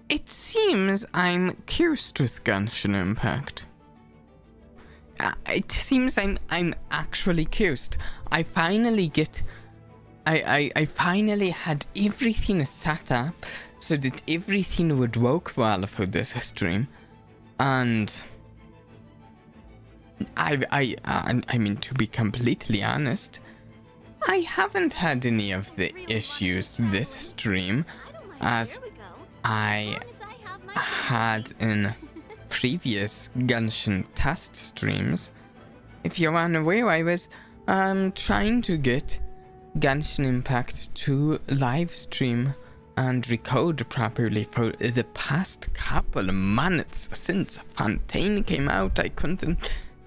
It seems I'm cursed with Genshin Impact. It seems I'm actually cursed. I finally had everything set up so that everything would work well for this stream, and I mean, to be completely honest, I haven't had any of the issues this stream as I had in previous Genshin test streams. If you're unaware, I was trying to get Genshin Impact to live stream and record properly for the past couple of months since Fontaine came out. I couldn't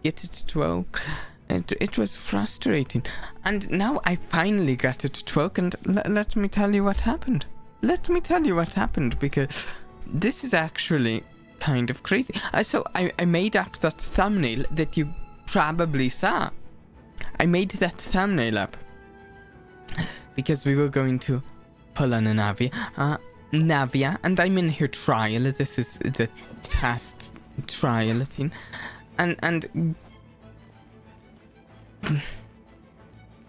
get it to work. It was frustrating, and now I finally got it to work, and let me tell you what happened. Let me tell you what happened, because this is actually kind of crazy. So I made up that thumbnail that you probably saw. I made that thumbnail up because we were going to pull on a Navia, and I'm in her trial. This is the test trial thing, and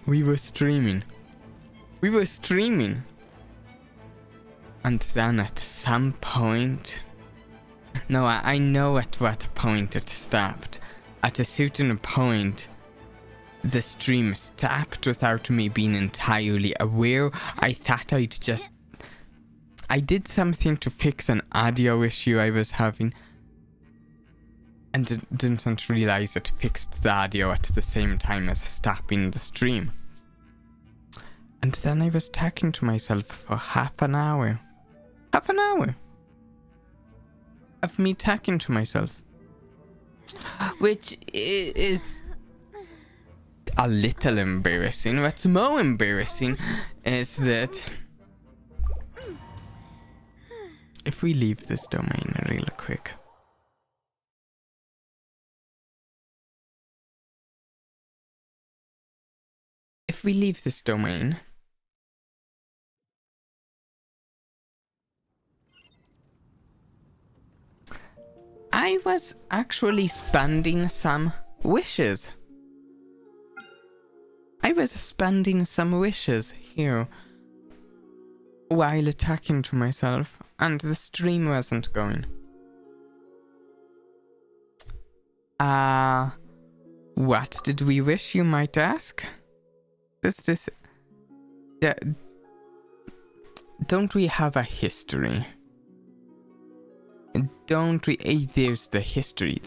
we were streaming, and then at some point, no, I know at what point it stopped. At a certain point, the stream stopped without me being entirely aware. I thought I did something to fix an audio issue I was having, and didn't realize it fixed the audio at the same time as stopping the stream. And then I was talking to myself for half an hour of me talking to myself, which is a little embarrassing. What's more embarrassing is that if we leave this domain real quick, I was actually spending some wishes. Here while talking to myself, and the stream wasn't going. What did we wish, you might ask? Don't we have a history? Don't we? There's the history.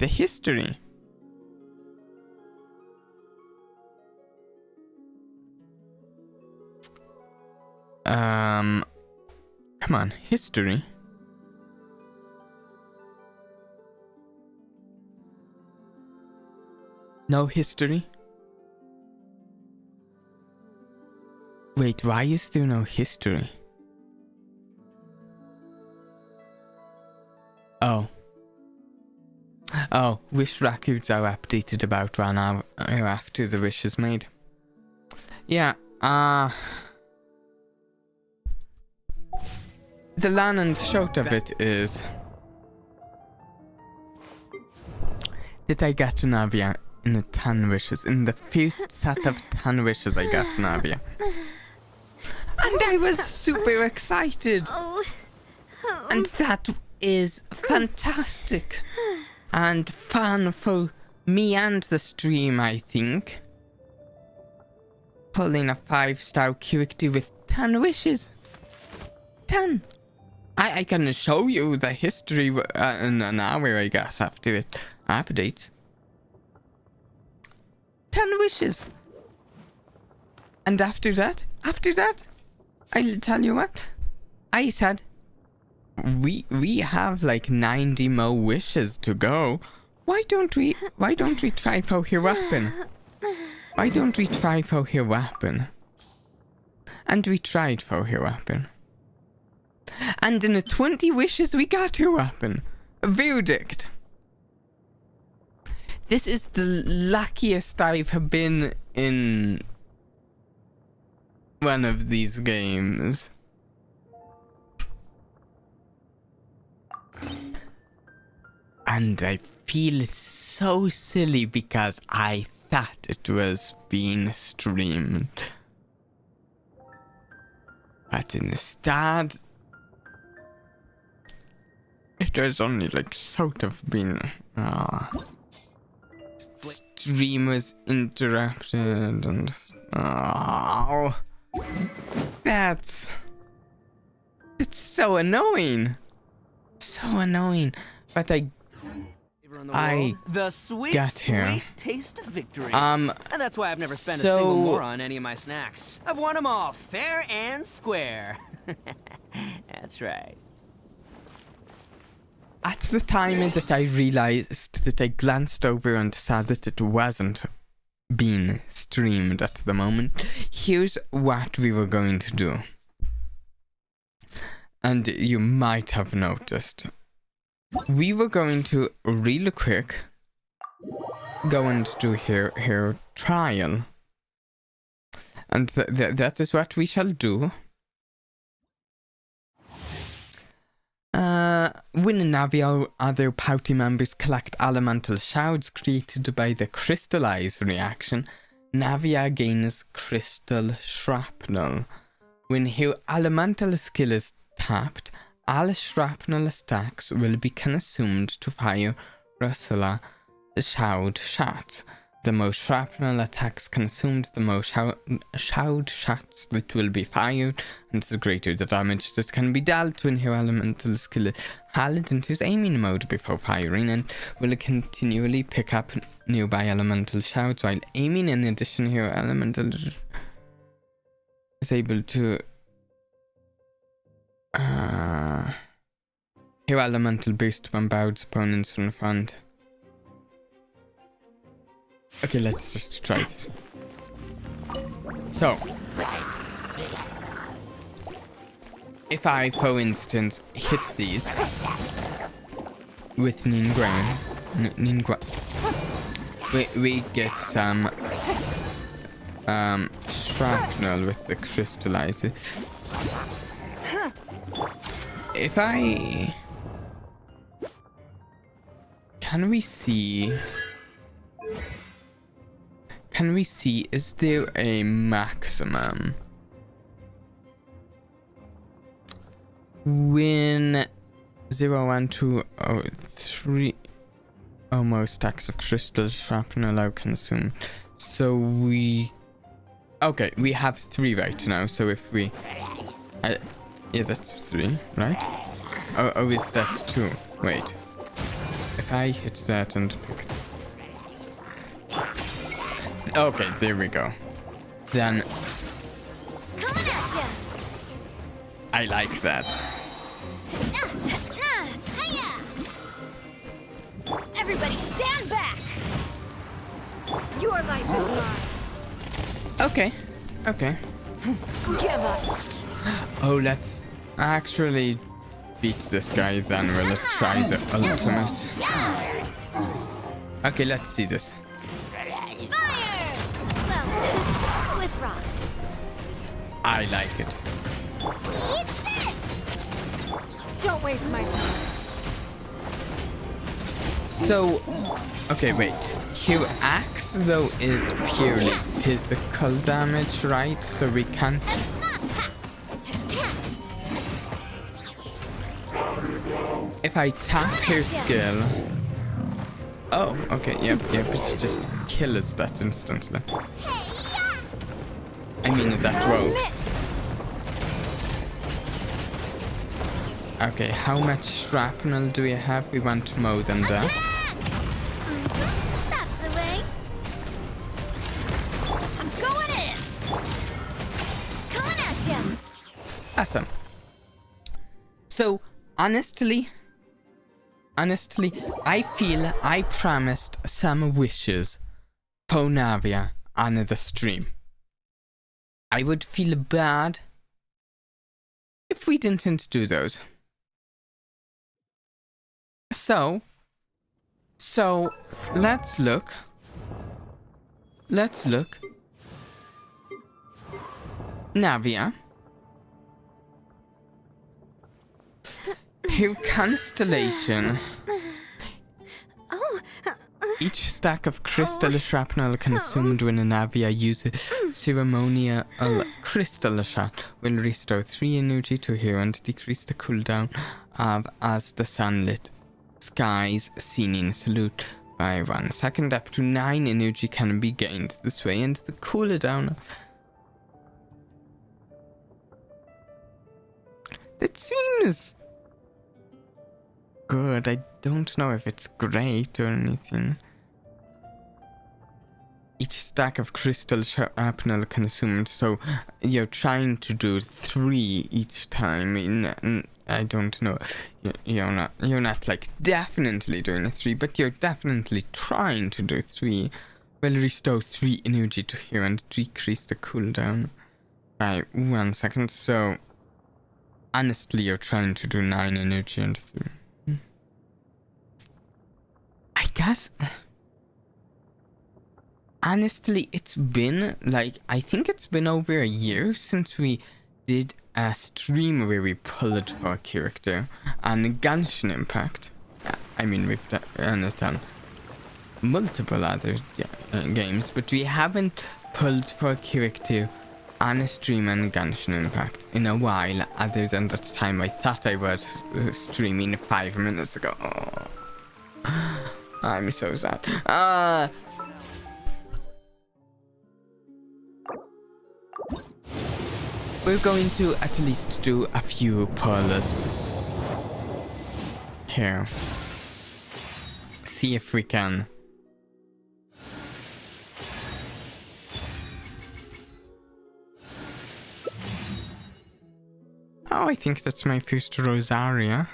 Come on, history. No history? Wait, why is there no history? Oh, wish records are updated about 1 hour after the wish is made. Yeah, the long and short of it is that I got to Navia in 10 wishes. In the first set of 10 wishes, I got to Navia. And I was super excited. And that is fantastic. And fun for me and the stream, I think. Pulling a 5-star character with 10 wishes. 10. I can show you the history in an hour, I guess, after it updates. 10 wishes. And after that, I'll tell you what. I said, we have like 90 more wishes to go. Why don't we try for her weapon? And we tried for her weapon. And in 20 wishes we got her weapon. A verdict. This is the luckiest I've been in one of these games. And I feel so silly because I thought it was being streamed. But instead, it was only like sort of been... stream was interrupted and... That's... It's so annoying. So annoying. But I the sweet, got here. sweet taste of victory. And that's why I've never spent a single more on any of my snacks. I've won them all fair and square. That's right. At the time that I realized that I glanced over and saw that it wasn't being streamed at the moment, here's what we were going to do. And you might have noticed. We were going to really quick go and do her trial. And that is what we shall do. When Navia or other party members collect elemental shards created by the crystallize reaction, Navia gains crystal shrapnel. When her elemental skill is tapped, all shrapnel stacks will be consumed to fire Russella shard shots. The more shrapnel attacks consumed, the more shard shots that will be fired, and the greater the damage that can be dealt when her elemental skill is held into aiming mode before firing, and will continually pick up nearby elemental shards while aiming. In addition, her elemental is able to her elemental boost bombards opponents from the front. Okay, let's just try this. So, if I, for instance, hit these with Ningguang, we get some shrapnel with the crystallizer. If I... Can we see, is there a maximum? When 0, 1, 2, 3 almost stacks of crystal shrapnel are consumed. So we... Okay, we have 3 right now, so if we... yeah, that's 3, right? Oh, is that 2? Wait. If I hit that and pick... Okay, there we go. Then... I like that. Everybody stand back! Your life is mine. Okay. Okay. Give up. Oh, let's actually beat this guy then. We'll try the ultimate. Okay, let's see this. Fire! Well, with rocks. I like it. Eat this! Don't waste my time. So, okay, wait. Q axe though is purely physical damage, right? So we can't. If I tap her skill. Oh, okay, yep, it just kills that instantly. I mean, that works. Okay, how much shrapnel do we have? We want more than that. That's the way. I'm going in. Coming at you. Awesome. So, honestly, I feel I promised some wishes for Navia on the stream. I would feel bad if we didn't do those. So let's look. Navia. Her constellation each stack of crystal shrapnel consumed when a Navia uses ceremonial crystal shot will restore 3 energy to hero and decrease the cooldown of as the sunlit skies seen in salute by 1 second. Up to 9 energy can be gained this way, and the cooldown. It seems good. I don't know if it's great or anything. Each stack of crystal shrapnel consumed, so you're trying to do 3 each time. I don't know. You're not like definitely doing a 3, but you're definitely trying to do 3. Will restore 3 energy to hero and decrease the cooldown by 1 second. So honestly, you're trying to do 9 energy and 3. I guess. Honestly, it's been like, I think it's been over a year since we did a stream where we pulled for a character on Genshin Impact. I mean, we've done it on multiple other games, but we haven't pulled for a character on a stream on Genshin Impact in a while, other than that time I thought I was streaming 5 minutes ago. Oh. I'm so sad. We're going to at least do a few pulls here. See if we can. Oh, I think that's my first Rosaria.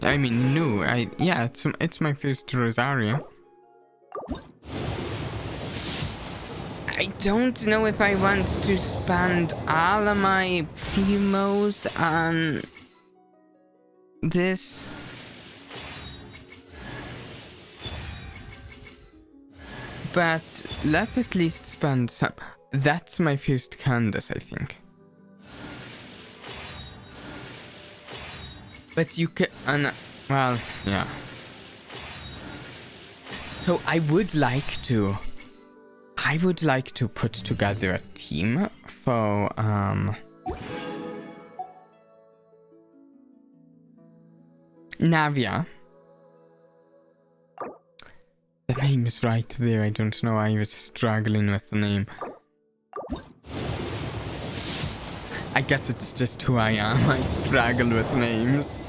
I mean, no, yeah, it's my first Rosaria. I don't know if I want to spend all of my primos on this. But let's at least spend some. That's my first Candace, I think. But you can, well, yeah. So I would like to put together a team for Navia. The name is right there. I don't know. I was struggling with the name. I guess it's just who I am. I struggle with names.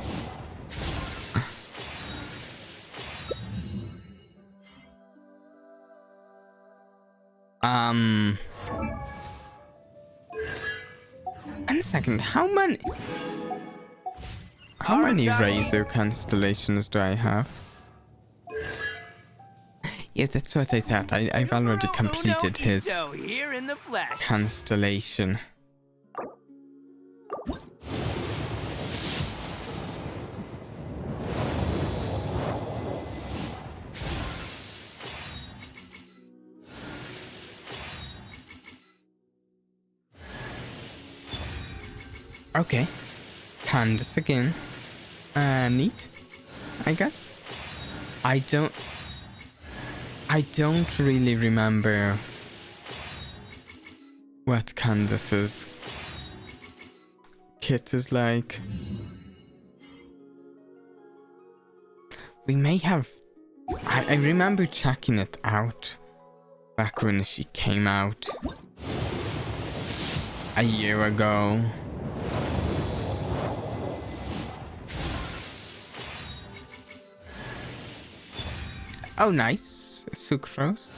One second, how many Razor constellations do I have? Yeah, that's what I thought. I've already completed his constellation. Okay, Candace again. Neat, I guess. I don't really remember what Candace's kit is like. We may have. I remember checking it out back when she came out a year ago. Oh, nice. Sucrose.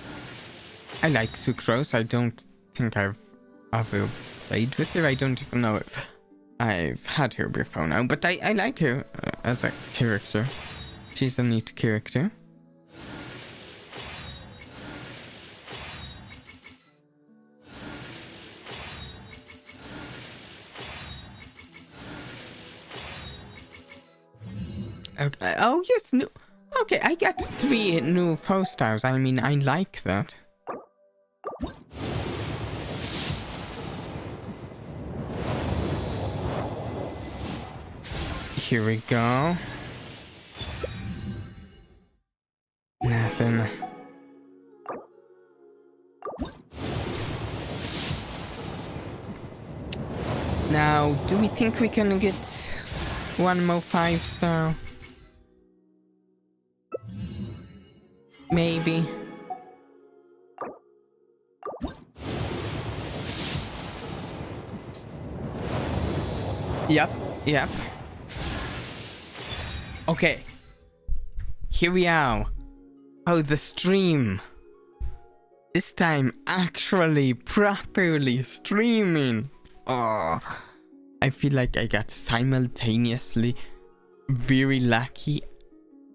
I like Sucrose. I don't think I've ever played with her. I don't even know if I've had her before now, but I like her as a character. She's a neat character. Okay. Oh, yes, no. Okay, I got 3 new 4-stars. I mean, I like that. Here we go. happen. Now, do we think we can get one more 5-star? Maybe. Yep. Okay. Here we are. Oh, the stream. This time actually properly streaming. Oh, I feel like I got simultaneously very lucky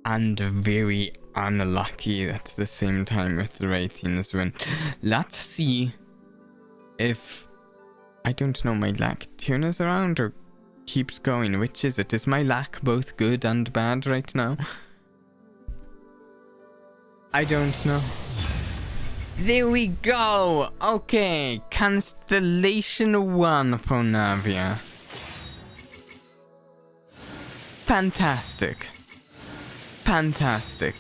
and very unlucky at the same time with the ratings win. Let's see if, I don't know, my luck turns around or keeps going. Which is it? Is my luck both good and bad right now? I don't know. There we go! Okay, Constellation 1 for Navia. Fantastic. Fantastic.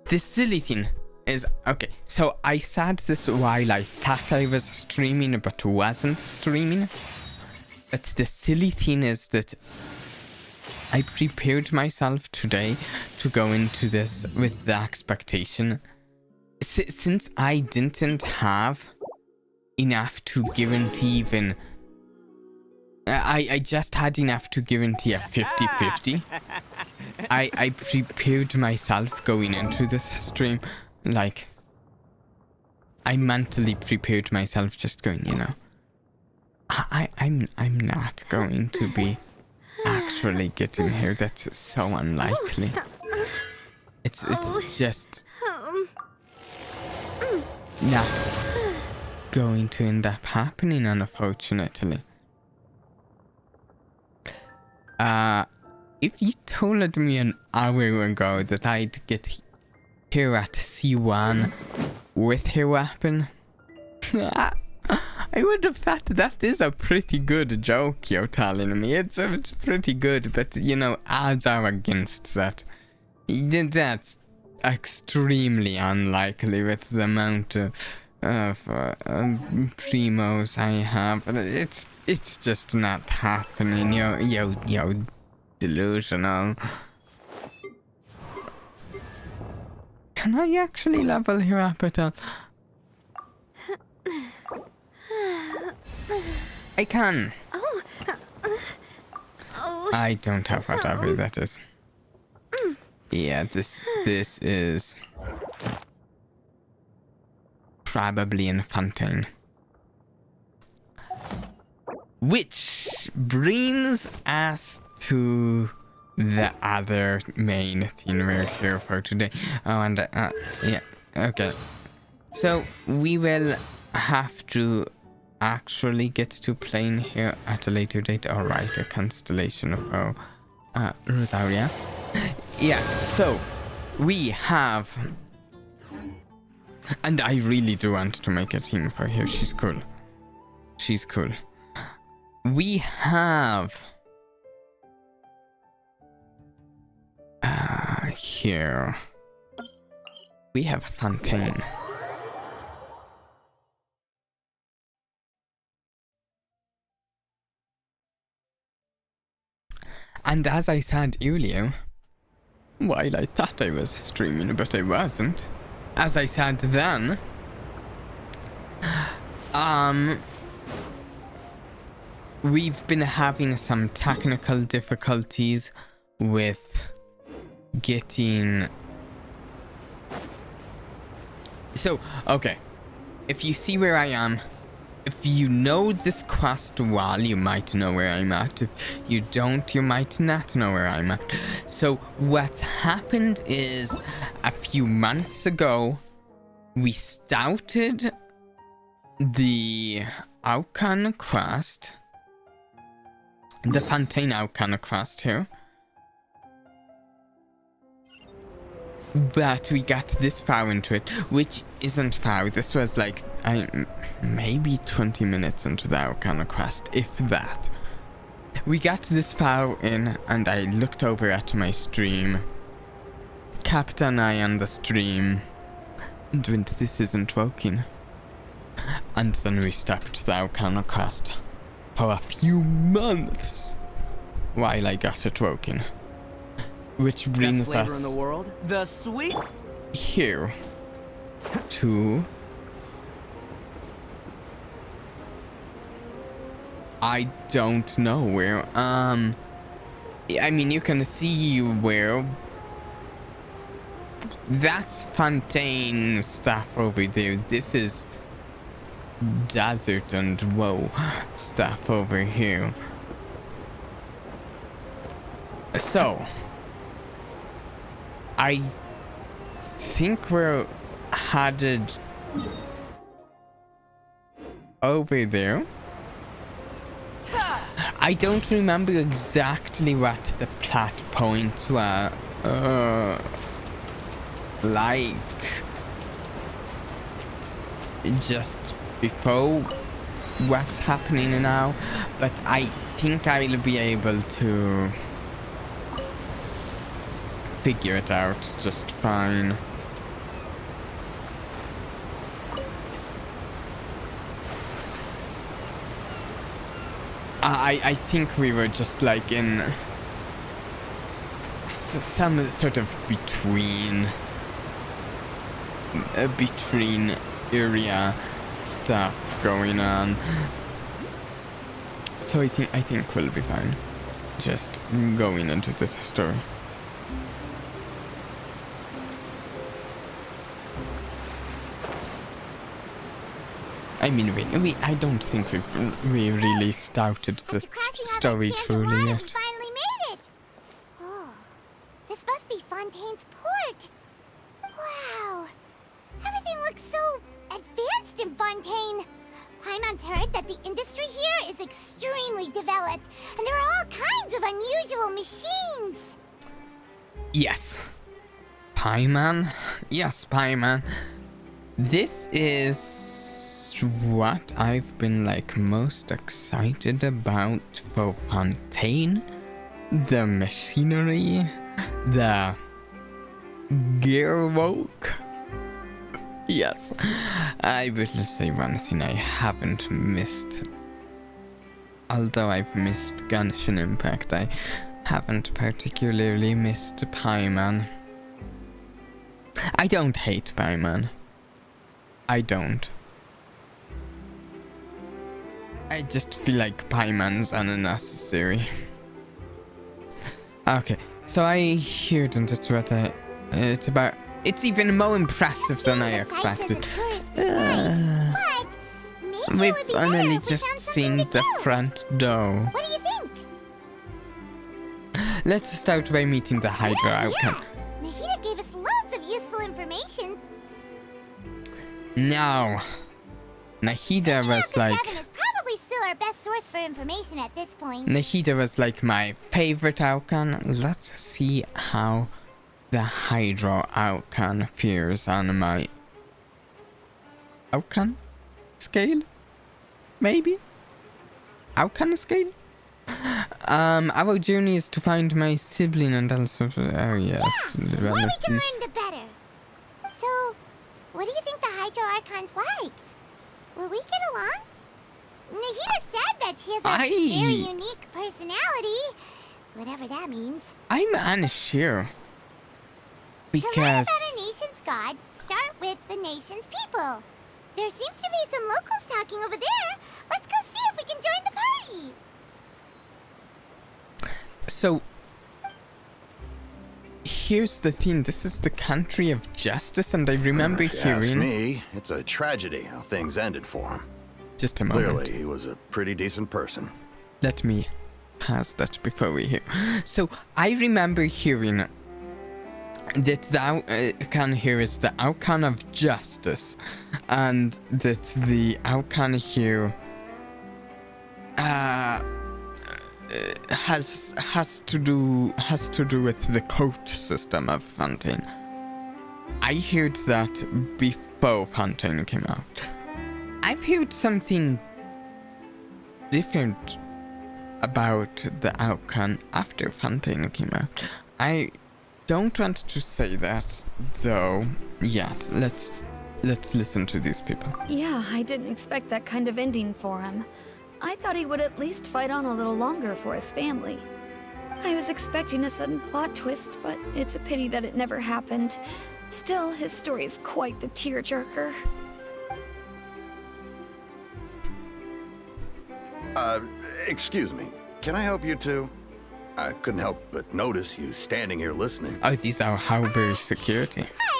The silly thing is, okay, so I said this while I thought I was streaming but wasn't streaming. But the silly thing is that I prepared myself today to go into this with the expectation. Since I didn't have enough to guarantee even... I just had enough to guarantee a 50-50. I prepared myself going into this stream. Like, I mentally prepared myself just going, you know, I'm not going to be actually getting here. That's so unlikely. It's just not going to end up happening, unfortunately. If you told me an hour ago that I'd get here at C1 with her weapon, I would have thought that is a pretty good joke you're telling me. It's pretty good, but you know, odds are against that. That's extremely unlikely with the amount of primos I have. It's just not happening. You're delusional. Can I actually level her up at all? I can. I don't have whatever that is. Yeah, this is probably in Fontaine. Which brings us to the other main thing we're here for today. Oh, and yeah, okay. So we will have to actually get to playing here at a later date. All right, a constellation of Rosaria. Yeah, so we have, and I really do want to make a team for her. She's cool. She's cool. We have here we have Fontaine. And as I said earlier, while I thought I was streaming, but I wasn't, as I said then, we've been having some technical difficulties with getting... So, okay, if you see where I am, if you know this quest well, you might know where I'm at. If you don't, you might not know where I'm at. So what's happened is, a few months ago, we started the archon quest, the Fontaine archon quest here. But we got this far into it, which isn't far. This was like, maybe 20 minutes into the arcana quest, if that. We got this far in, and I looked over at my stream kept an eye on the stream, and when this isn't working, and then we stepped the Arcana quest for a few months while I got it working. Which Best brings flavor in us the world, the sweet. here to I don't know where. I mean, you can see where that's Fontaine stuff over there. This is desert and whoa stuff over here. So I think we're headed over there. I don't remember exactly what the plot points were like just before what's happening now, but I think I will be able to figure it out just fine. I think we were just like in some sort of between area stuff going on. So I think we'll be fine just going into this story. I mean, I don't think we really started the story truly yet. We finally made it. Oh, this must be Fontaine's port. Wow, everything looks so advanced in Fontaine. Paimon's heard that the industry here is extremely developed, and there are all kinds of unusual machines. Yes, Paimon. Yes, Paimon. This is what I've been like most excited about for Fontaine. The machinery, the gearwork. Yes, I will say one thing I haven't missed. Although I've missed Genshin Impact, I haven't particularly missed Paimon. I don't hate Paimon. I don't. I just feel like Paimon's unnecessary. Okay, so I heard and it's what it's about. It's even more impressive than I expected. We've only just seen the front door. What do you think? Let's start by meeting the Hydra Archon. Nahida gave us loads of useful information. No. Nahida was like... Seven is probably still our best source for information at this point. Nahida was like my favorite Archon. Let's see how the Hydra Archon fares on my... Archon scale? Maybe? Archon scale? Our journey is to find my sibling and also... Oh yes. The more we can learn, the better. So, what do you think the Hydra Archon's like? Will we get along? Nahida said that she has a very unique personality. Whatever that means. I'm unsure. Because... To learn about our nation's god, start with the nation's people. There seems to be some locals talking over there. Let's go see if we can join the party. So, here's the thing. This is the country of justice, and I remember if you hearing... ask me, it's a tragedy how things ended for him. Just a moment. Clearly, he was a pretty decent person. Let me pass that before we hear. So, I remember hearing that the Archon here is the Archon of justice, and that the Archon here has to do with the court system of Fontaine. I heard that before Fontaine came out. I've heard something different about the Archon after Fontaine came out. don't want to say that, though, yet. Let's listen to these people. Yeah, I didn't expect that kind of ending for him. I thought he would at least fight on a little longer for his family. I was expecting a sudden plot twist, but it's a pity that it never happened. Still, his story is quite the tearjerker. Excuse me. Can I help you two? I couldn't help but notice you standing here listening. Oh, these are Hauber security. Hi!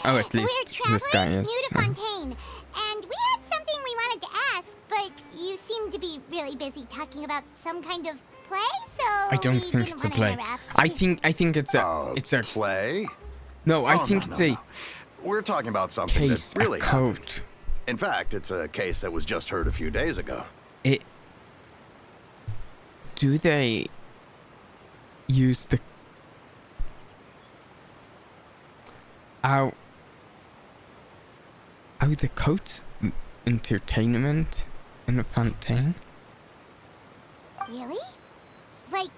Oh, at least We're this guy travelers is. new to Fontaine, and we had something we wanted to ask, but you seem to be really busy talking about some kind of play, so I don't we think didn't it's a wanna play. interrupt. I think it's a play? No, I Oh, think no, it's no, a no. We're talking about something case, that really a happened. coat. In fact, it's a case that was just heard a few days ago. Do they use the the coats entertainment in Fontaine? Really? Like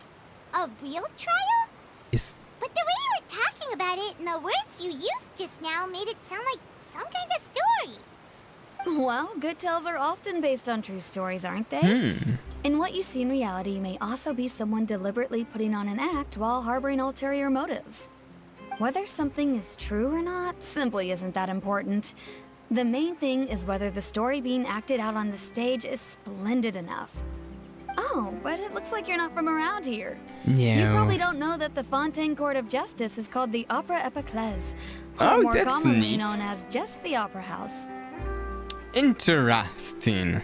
a real trial? Is But the way you were talking about it and the words you used just now made it sound like some kind of story. Well, good tales are often based on true stories, aren't they? And what you see in reality may also be someone deliberately putting on an act while harboring ulterior motives. Whether something is true or not simply isn't that important. The main thing is whether the story being acted out on the stage is splendid enough. Oh, but it looks like you're not from around here. You no. probably don't know that the Fontaine Court of Justice is called the Opera Epiclese, Oh, or more that's commonly neat. known as just the Opera House. Interesting.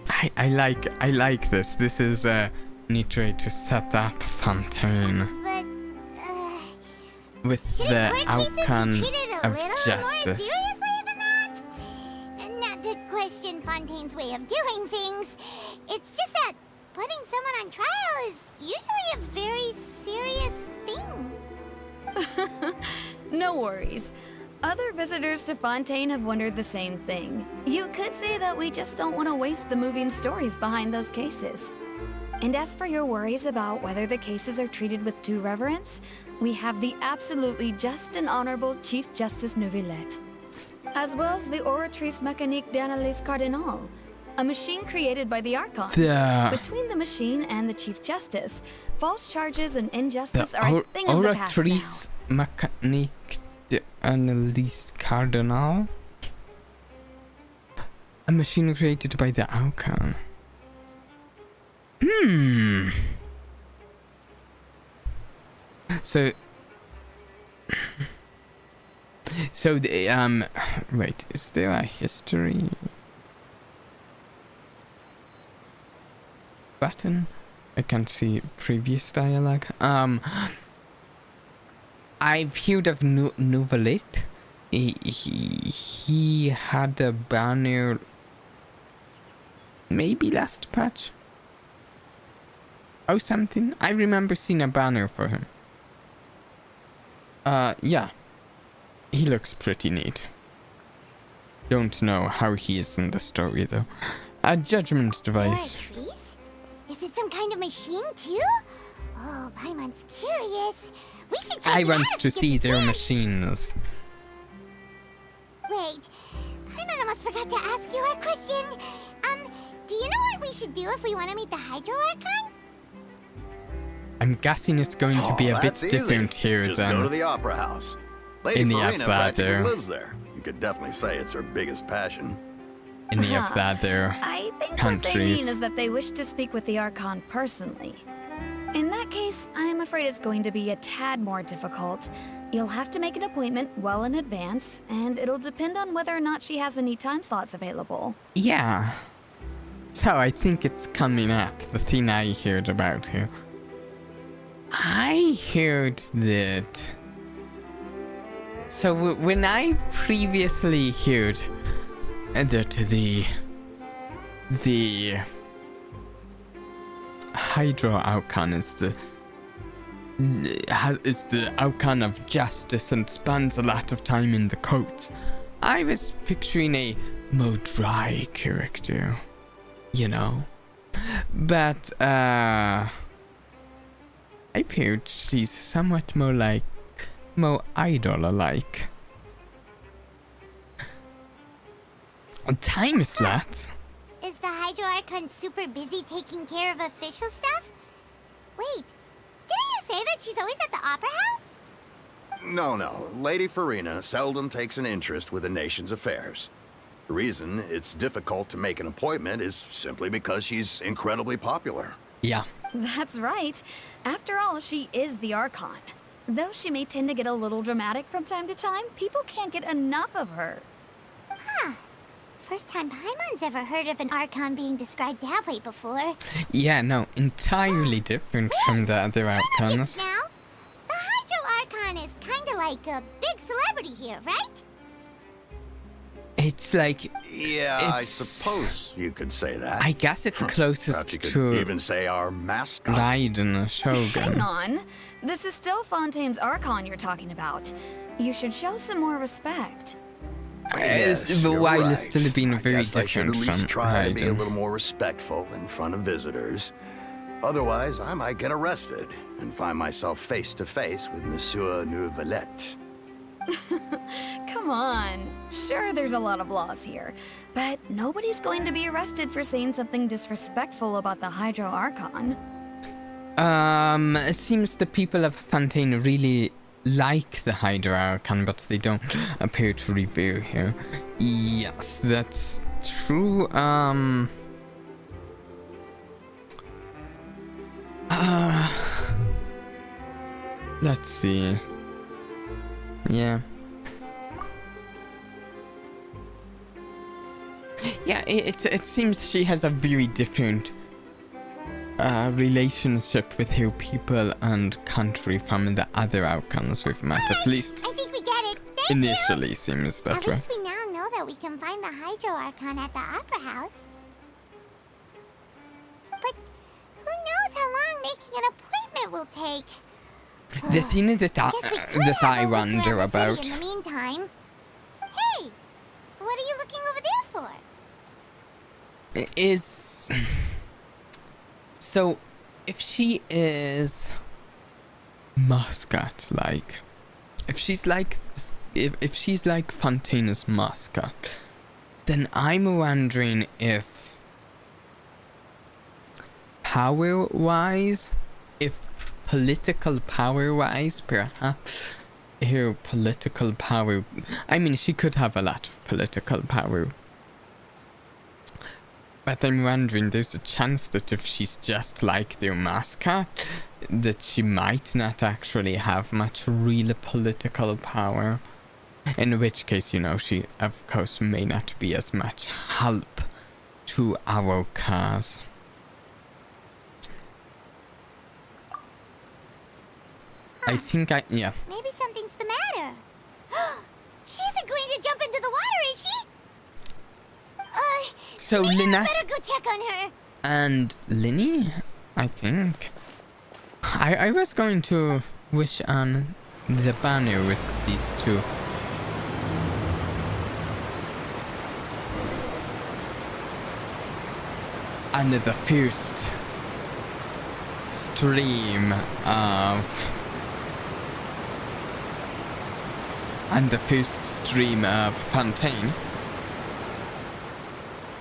I like this. This is a neat way to set up Fontaine But, with the shouldn't court cases outcome be treated a of little more justice. seriously than that? Not to question Fontaine's way of doing things. It's just that putting someone on trial is usually a very serious thing. No worries. Other visitors to Fontaine have wondered the same thing. You could say that we just don't want to waste the moving stories behind those cases. And as for your worries about whether the cases are treated with due reverence, we have the absolutely just and honorable Chief Justice Neuvillette, as well as the Oratrice Mécanique d'Analyse Cardinal, a machine created by the Archon. Between the machine and the Chief Justice, false charges and injustice are a thing of the past now. Oratrice Mécanique d'Analyse Cardinal? A machine created by the Archon. So the wait, is there a history button? I can't see previous dialogue. I've heard of Neuvillette. He had a banner maybe last patch. Oh, something. I remember seeing a banner for him. Yeah. He looks pretty neat. Don't know how he is in the story, though. A judgment device. Oratrice? Is it some kind of machine, too? Oh, Paimon's curious. We should check I it want out to if we see get the their chance. machines. Wait, Paimon almost forgot to ask you our question. Do you know what we should do if we want to meet the Hydro Archon? I'm guessing it's going to be a bit that's easy. different here Just go to than the Opera House. Lady any of Farina that practically there. lives there. You could definitely say it's her biggest passion. any of that there. I think what they countries. mean is that they wish to speak with the Archon personally. In that case, I'm afraid it's going to be a tad more difficult. You'll have to make an appointment well in advance, and it'll depend on whether or not she has any time slots available. Yeah. So I think it's coming up, the thing I heard about her. I heard that... So when I previously heard that the Hydro Archon is the Archon of Justice and spends a lot of time in the courts, I was picturing a more dry character, you know. But I've heard she's somewhat more like Mo idol alike. Time slat? Is the Hydro Archon super busy taking care of official stuff? Wait, didn't you say that she's always at the Opera House? No. Lady Farina seldom takes an interest with the nation's affairs. The reason it's difficult to make an appointment is simply because she's incredibly popular. Yeah. That's right. After all, she is the Archon. Though she may tend to get a little dramatic from time to time, people can't get enough of her. Huh. First time Paimon's ever heard of an Archon being described that way before. Yeah, no, entirely different from the other Archons. Now, the Hydro Archon is kinda like a big celebrity here, right? It's like... Yeah, I suppose you could say that. I guess it's closest Perhaps you could to even say our mascot. Raiden Shogun. Hang on. This is still Fontaine's Archon you're talking about. You should show some more respect. Yes, but you're while right. it's still being very I guess I should different at least from try to be a Raiden. little more respectful in front of visitors. Otherwise, I might get arrested and find myself face to face with Monsieur Neuvillette. Come on. Sure, there's a lot of laws here, but nobody's going to be arrested for saying something disrespectful about the Hydro Archon. It seems the people of Fontaine really like the Hydro Archon, but they don't appear to revere her. Yes, that's true. Let's see. Yeah. Yeah, it seems she has a very different relationship with her people and country from the other Archons we've met, at least I think we get it. Thank initially seems that At way. least we now know that we can find the Hydro Archon at the Opera House. But who knows how long making an appointment will take? The thing that Guess we could that have I a look wonder around the about city in the meantime. Hey, what are you looking over there for? is... So, if she is mascot-like, if she's like she's like Fontaine's mascot, then I'm wondering if power-wise, if political power-wise, perhaps her political power... I mean, she could have a lot of political power. But I'm wondering, there's a chance that if she's just like their mascot, that she might not actually have much real political power. In which case, you know, she of course may not be as much help to our cause. I think yeah. Maybe something's the matter. She isn't going to jump into the water, is she? So maybe we Lynette better go check on her. and Linny, I think. I was going to wish on the banner with these two. And the first stream of Fontaine.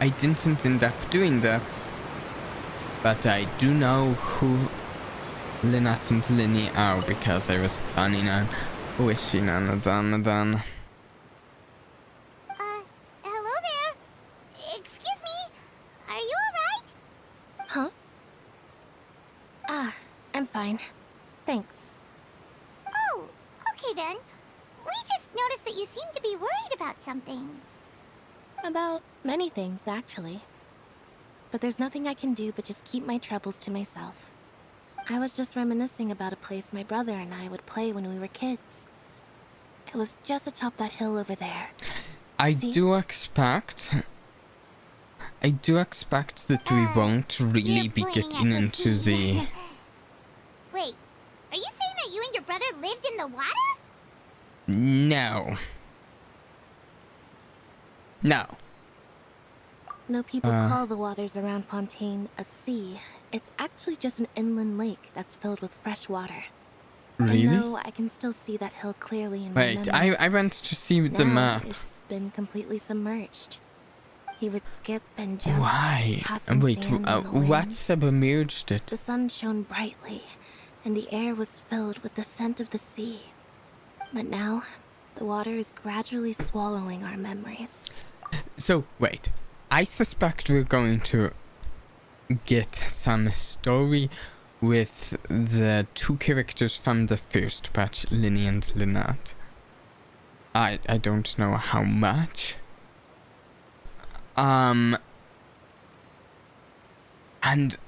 I didn't end up doing that, but I do know who Lynette and Linny are because I was planning on wishing on them then. Hello there. Excuse me. Are you alright? Huh? I'm fine. Thanks. Oh, okay then. We just noticed that you seem to be worried about something. About many things, actually. But there's nothing I can do but just keep my troubles to myself. I was just reminiscing about a place my brother and I would play when we were kids. It was just atop that hill over there. I See? do expect that we won't really You're be pointing getting at into the... Wait, are you saying that you and your brother lived in the water? No. No. No people call the waters around Fontaine a sea. It's actually just an inland lake that's filled with fresh water. Really? And though I can still see that hill clearly in my Wait, memories, I went to see the now map. it's been completely submerged. He would skip and jump, Why? tossing Wait, sand in the what wind. submerged it? The sun shone brightly, and the air was filled with the scent of the sea. But now, the water is gradually swallowing our memories. So, wait. I suspect we're going to get some story with the two characters from the first batch, Linny and Lynette. I don't know how much. And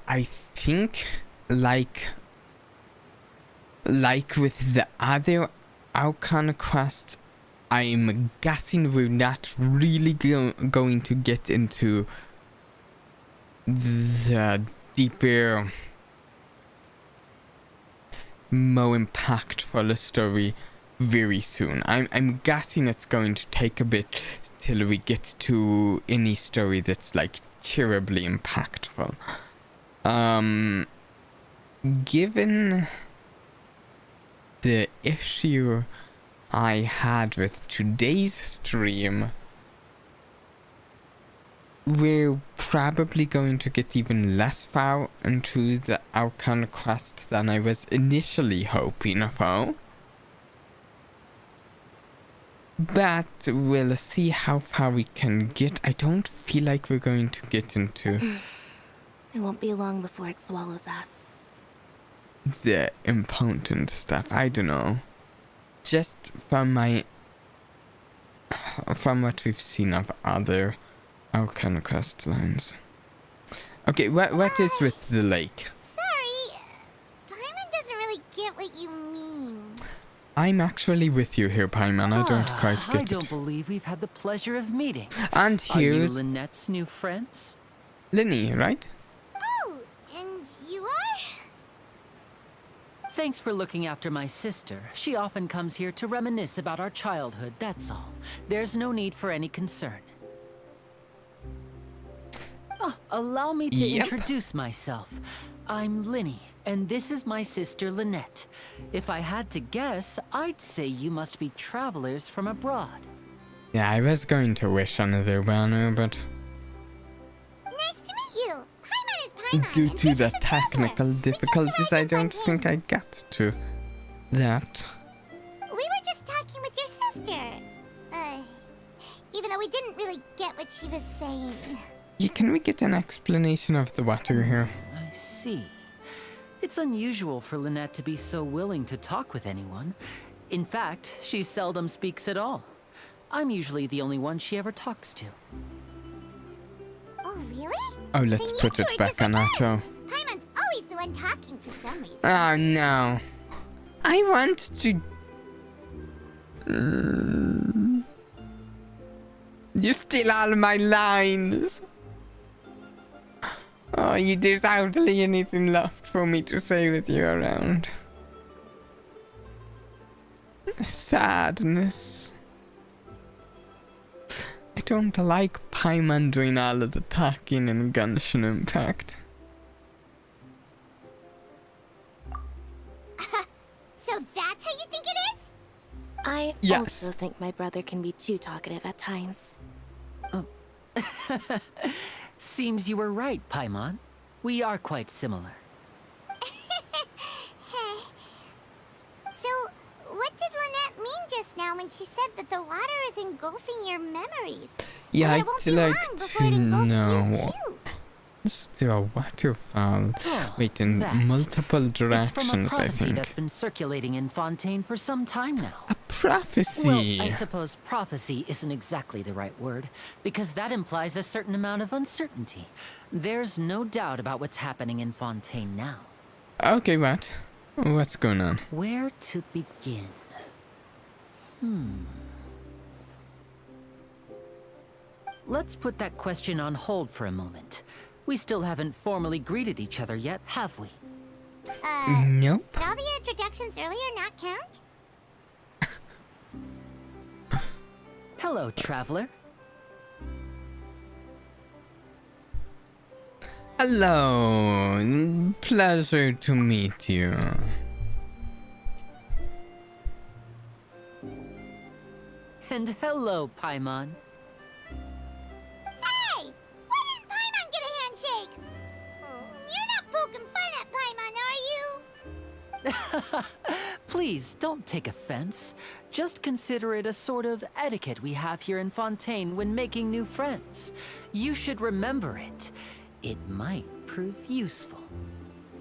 I think like with the other archon quests, I'm guessing we're not really going to get into the deeper, more impactful story very soon. I'm guessing it's going to take a bit till we get to any story that's like terribly impactful. Given the issue I had with today's stream, we're probably going to get even less far into the archon quest than I was initially hoping for. But we'll see how far we can get. I don't feel like we're going to get into It won't be long before it swallows us. the important stuff. I don't know. Just from what we've seen of other archon quest lines. Okay, what is with the lake? Sorry, Paimon doesn't really get what you mean. I'm actually with you here, Paimon. I don't quite I get don't it. believe we've had the pleasure of meeting. And Are you here's Lynette's new friends? Linny, right? Oh, and you are? Thanks for looking after my sister. She often comes here to reminisce about our childhood, that's all. There's no need for any concern. Allow me to Yep. introduce myself. I'm Linny, and this is my sister Lynette. If I had to guess, I'd say you must be travelers from abroad. Yeah, I was going to wish another banner, but Nice to meet you. Paimon is Paimon. due and to this the is Traveler. technical We just difficulties, arrived I in don't Fontaine. think I got to that. We were just talking with your sister. Even though we didn't really get what she was saying. Yeah, can we get an explanation of the water here? I see. It's unusual for Lynette to be so willing to talk with anyone. In fact, she seldom speaks at all. I'm usually the only one she ever talks to. Oh, really? Oh, let's Then you put two it are back just on like us. Nacho. Paimon's always the one talking for some reason. Oh no. I want to... You steal all my lines. Oh, there's hardly anything left for me to say with you around. Sadness. I don't like Paimon doing all of the talking in Genshin Impact. So that's how you think it is? I Yes. also think my brother can be too talkative at times. Seems you were right, Paimon. We are quite similar. So, what did Lynette mean just now when she said that the water is engulfing your memories? Yeah, And it I'd won't be like long before to it engulfs you know. too. Is there a waterfall? Oh, Wait, in that. multiple It's from a directions, I prophecy think. that's been circulating in Fontaine for some time now. A prophecy! Well, I suppose prophecy isn't exactly the right word, because that implies a certain amount of uncertainty. There's no doubt about what's happening in Fontaine now. Okay, what? What's going on? Where to begin? Let's put that question on hold for a moment. We still haven't formally greeted each other yet, have we? Nope. Did all the introductions earlier not count? Hello, traveler. Hello. Pleasure to meet you. And hello, Paimon. Hey! Why didn't Paimon get a handshake? You're not poking fun at Paimon, are you? Please, don't take offense. Just consider it a sort of etiquette we have here in Fontaine when making new friends. You should remember it. It might prove useful.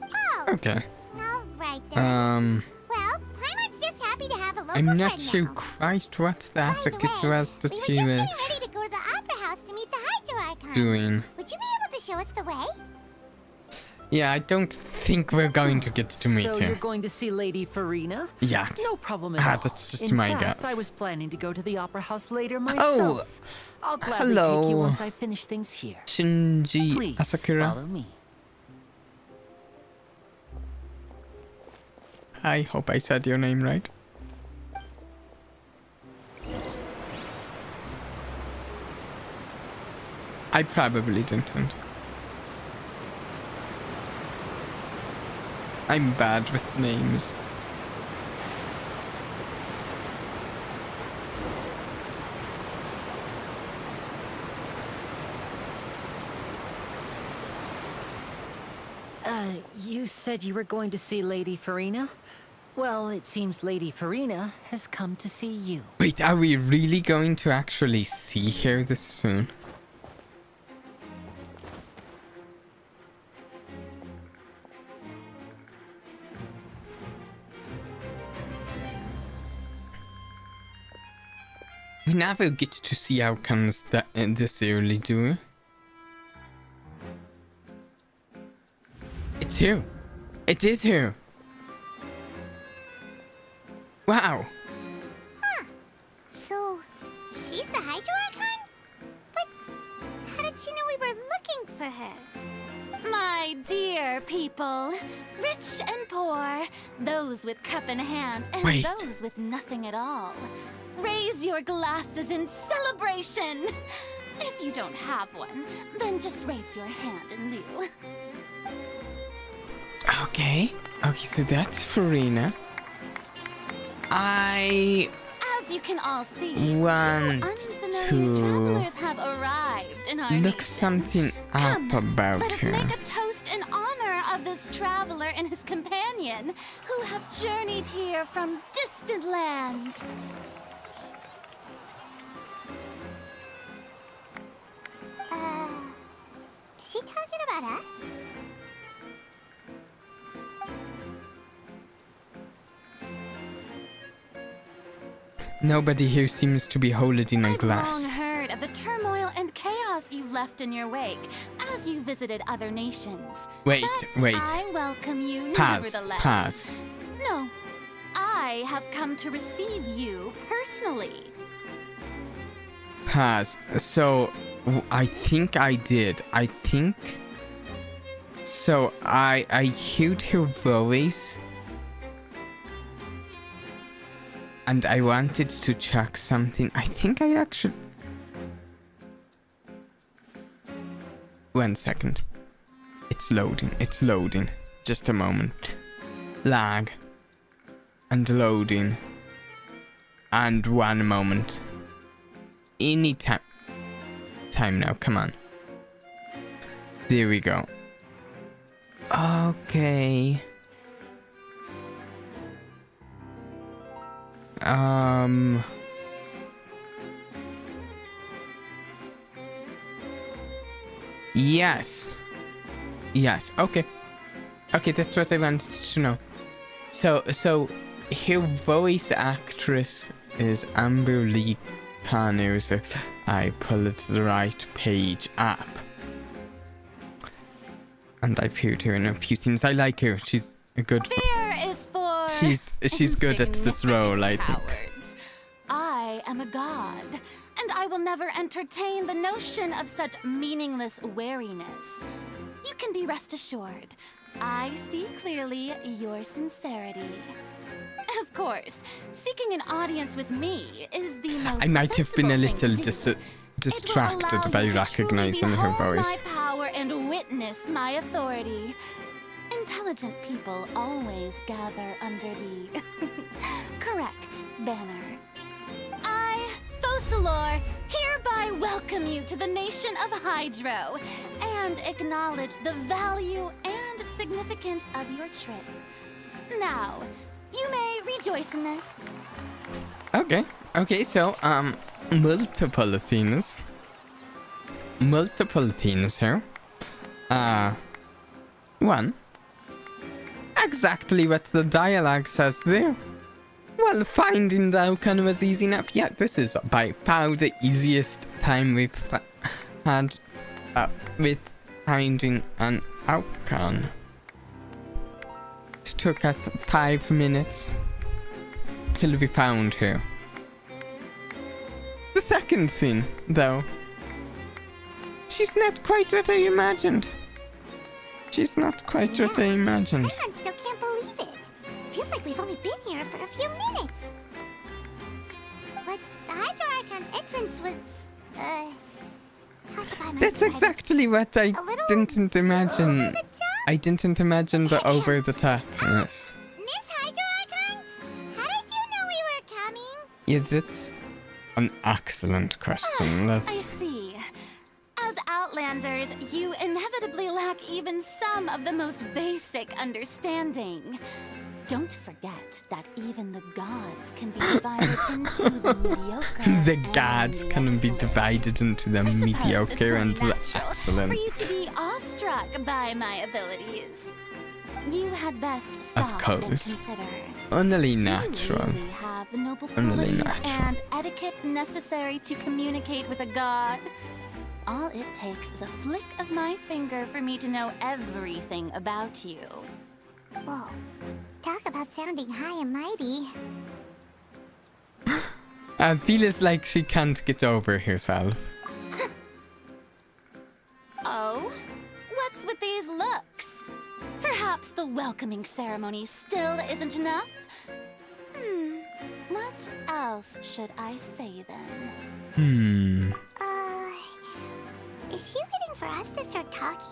Oh! Okay. Alright then. Well, Paimon's just happy to have a local friend I'm not sure now. quite what the By the etiquette way, was that we were she just was getting ready to go to the Opera House to meet the Hydro Archon. doing. Would you be able to show us the way? Yeah, I don't think we're going to get to meet So her. you're going to see Lady Farina? Yeah. No problem at all. That's just In my fact, guess. I was planning to go to the Opera House later myself. I'll gladly take you hello. once I finish things here. Shinji Please Asakura. follow me. I hope I said your name right. I probably didn't. I'm bad with names. You said you were going to see Lady Farina? Well, it seems Lady Farina has come to see you. Wait, are we really going to actually see her this soon? We never get to see outcomes that this early, do we? It's her. It is her. Wow. So, she's the Hydro Archon? But how did she know we were looking for her? My dear people, rich and poor, those with cup in hand and Wait. those with nothing at all. Raise your glasses in celebration. If you don't have one, then just raise your hand in lieu. Okay. Okay, so that's Farina. As you can all see, Want two unfamiliar to travelers have arrived in our look nation. something Come, up about let us her. make a toast in honor of this traveler and his companion, who have journeyed here from distant lands. Is she talking about us? Nobody here seems to be holding a I've glass. long heard of the turmoil and chaos you've left in your wake as you visited other nations. Wait, But wait. I welcome you Pause, nevertheless. pause. No, I have come to receive you personally. Pause. So, I think I did. I think... So, I heard her voice. And I wanted to check something. I think I actually... 1 second. It's loading. It's loading. Just a moment. Lag. And loading. And 1 moment. Any time now, come on. There we go. Okay. Yes. Yes, okay. Okay, that's what I wanted to know. So her voice actress is Amber Lee Connor, so I pulled the right page up. And I've heard her in a few things. I like her. She's a good... Fear is for She's good at this role, I think. cowards. I am a god, and I will never entertain the notion of such meaningless wariness. You can be rest assured, I see clearly your sincerity. Of course, seeking an audience with me is the most I might have been a sensible thing little to do. distracted It will allow by you to recognizing truly her behold voice. my power and witness my authority. Intelligent people always gather under the correct banner. I welcome you to the nation of Hydro and acknowledge the value and significance of your trip. Now, you may rejoice in this. Okay, so, multiple things here. One, exactly what the dialogue says there. Well, finding the archon was easy enough. Yeah, this is by far the easiest time we've had with finding an archon. It took us 5 minutes till we found her. The second thing, though, she's not quite what I imagined. She's not quite what I imagined. Paimon still can't believe it. Feels like we've only been here for a few minutes. But the Hydro Archon's entrance was, how should Paimon That's describe it? exactly what I didn't imagine. Over the top? I didn't imagine the over-the-topness. Miss Hydro Archon? How did you know we were coming? Yeah, that's an excellent question. I That's... see. As Outlanders, you inevitably lack even some of the most basic understanding. Don't forget that even the gods can be divided into the mediocre The and gods the can be excellent. divided into the I suppose it's mediocre only and the natural excellent. for you to be awestruck by my abilities. You had best stop and course. consider. Only Do natural. you really have the noble Only qualities natural. and etiquette necessary to communicate with a god? All it takes is a flick of my finger for me to know everything about you. Whoa. Talk about sounding high and mighty. Feels like she can't get over herself. Oh? What's with these looks? Perhaps the welcoming ceremony still isn't enough? What else should I say then? Is she waiting for us to start talking?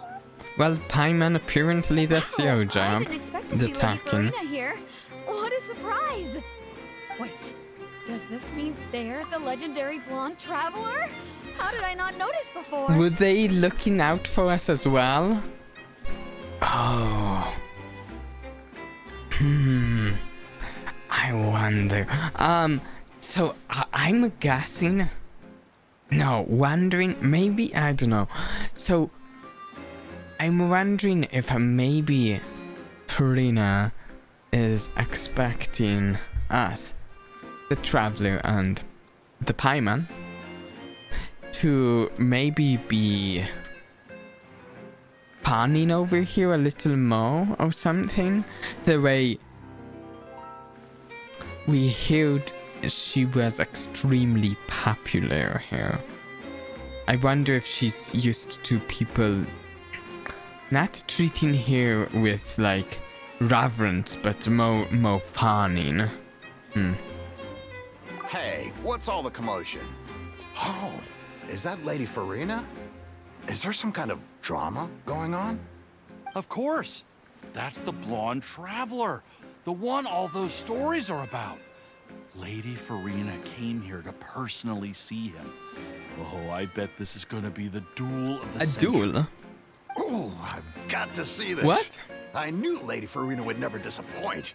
Well, Paimon, apparently that's your I job. didn't expect to The see Lady talking. Farina here. What a surprise! Wait, does this mean they're the legendary blonde traveler? How did I not notice before? Were they looking out for us as well? Oh. I wonder. So I'm guessing. No, wondering. Maybe, I don't know. So I'm wondering if maybe Farina is expecting us, the traveler and the Paimon, to maybe be panning over here a little more or something. The way we heard she was extremely popular here. I wonder if she's used to people not treating her with like reverence, but more fawning. Hey, what's all the commotion? Oh, is that Lady Farina? Is there some kind of drama going on? Of course. That's the blonde traveler. The one all those stories are about. Lady Farina came here to personally see him. Oh, I bet this is gonna be the duel of the A century. duel? Oh, I've got to see this. What? I knew Lady Farina would never disappoint.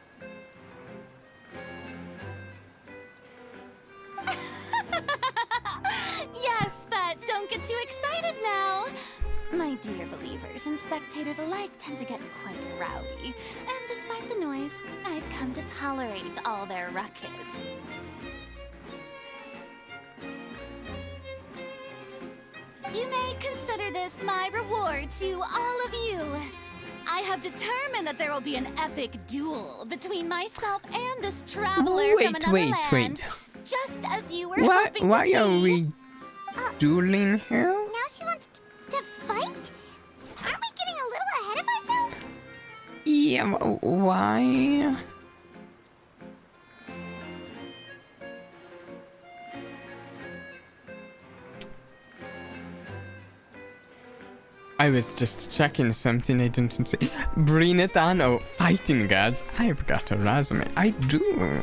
Yes, but don't get too excited now. My dear believers and spectators alike tend to get quite rowdy, and despite the noise, I've come to tolerate all their ruckus. You may consider this my reward to all of you. I have determined that there will be an epic duel between myself and this traveler from another land. Just as you were hoping to Why see. are we dueling here? Now she wants to fight? Aren't we getting a little ahead of ourselves? Yeah, why? I was just checking something I didn't see. Bring it on, oh, fighting gods. I've got a resume. I do.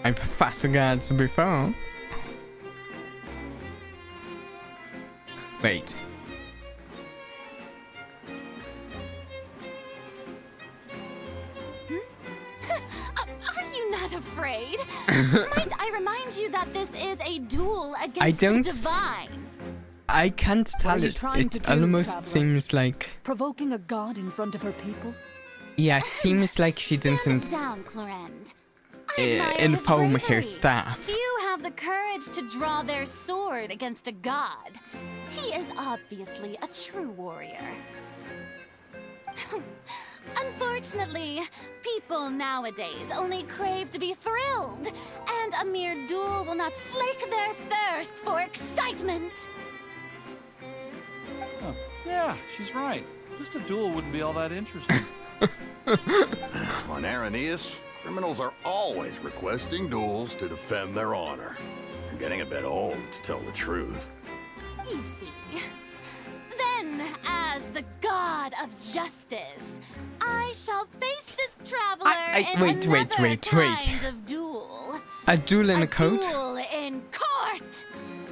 I've fought gods before. Wait. Are you not afraid? Might I remind you that this is a duel against the divine? I can't tell you it. trying to It do, almost traveler? seems like... Provoking a god in front of her people? Yeah, it seems like she Stand didn't down, Clorinde. I admire his inform her bravery. staff. Few have the courage to draw their sword against a god. He is obviously a true warrior. Unfortunately, people nowadays only crave to be thrilled, and a mere duel will not slake their thirst for excitement. Huh. Yeah, she's right. Just a duel wouldn't be all that interesting. On Araneus, criminals are always requesting duels to defend their honor. They're getting a bit old, to tell the truth. You see. Then, as the god of justice, I shall face this traveler in another kind of duel. A duel in a coat? Duel in court!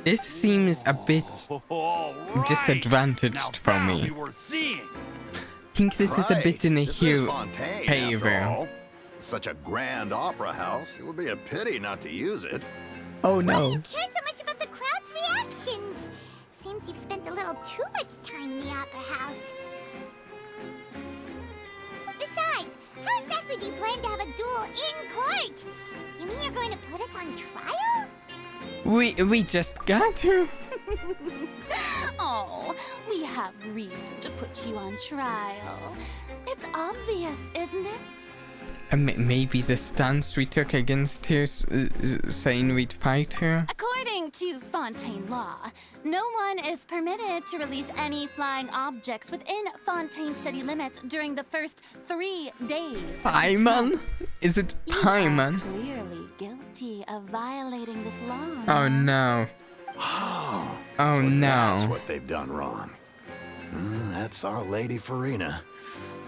This seems a bit Right. disadvantaged Now for that'll me. be worth seeing. Think this is a bit in a This is huge Fontaine, after favor. all. Such a grand opera house, it would be a pity not to use it. Oh Why do no. you care so much about the crowd's reactions? Seems you've spent a little too much time in the opera house. Besides, how exactly do you plan to have a duel in court? You mean you're going to put us on trial? We just got to. Oh, we have reason to put you on trial. It's obvious, isn't it? Maybe the stance we took against her, saying we'd fight her. According to Fontaine law, no one is permitted to release any flying objects within Fontaine city limits during the first 3 days. of each Paimon? month. Is it You are Paimon? clearly guilty of violating this law. Oh no. Oh, Oh so no. That's what they've done wrong. That's our Lady Farina.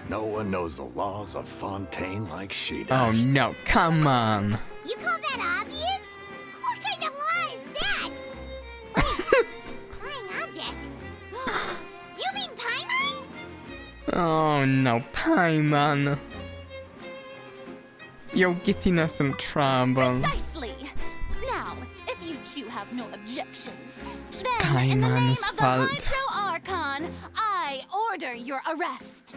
No one knows the laws of Fontaine like she Oh does. no, come on. You call that obvious? What kind of law is that? Wait, flying object? You mean Paimon? Oh no, Paimon. You're getting us in trouble. Precisely. Now, if you two have no objections, then in the name Paimon's of the fault. Hydro Archon, I order your arrest.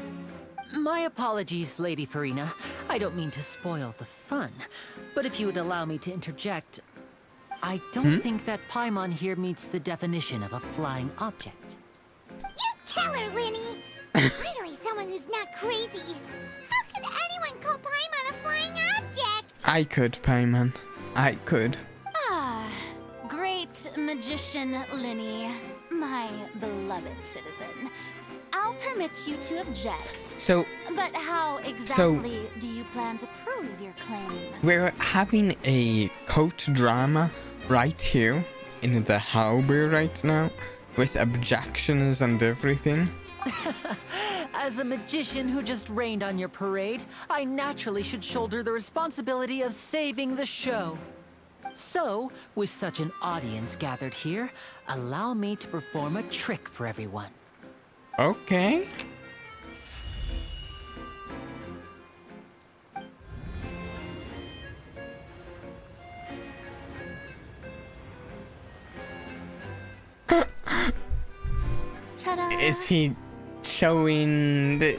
My apologies, Lady Farina. I don't mean to spoil the fun. But if you would allow me to interject, I don't think that Paimon here meets the definition of a flying object. You tell her, Linny. Finally, someone who's not crazy. How could anyone call Paimon a flying object? I could, Paimon. I could. Ah, great magician Linny, my beloved citizen. I'll permit you to object. So, But how exactly do you plan to prove your claim? we're having a court drama right here in the harbor right now with objections and everything. As a magician who just rained on your parade, I naturally should shoulder the responsibility of saving the show. So, with such an audience gathered here, allow me to perform a trick for everyone. Okay. Ta-da! Is he showing that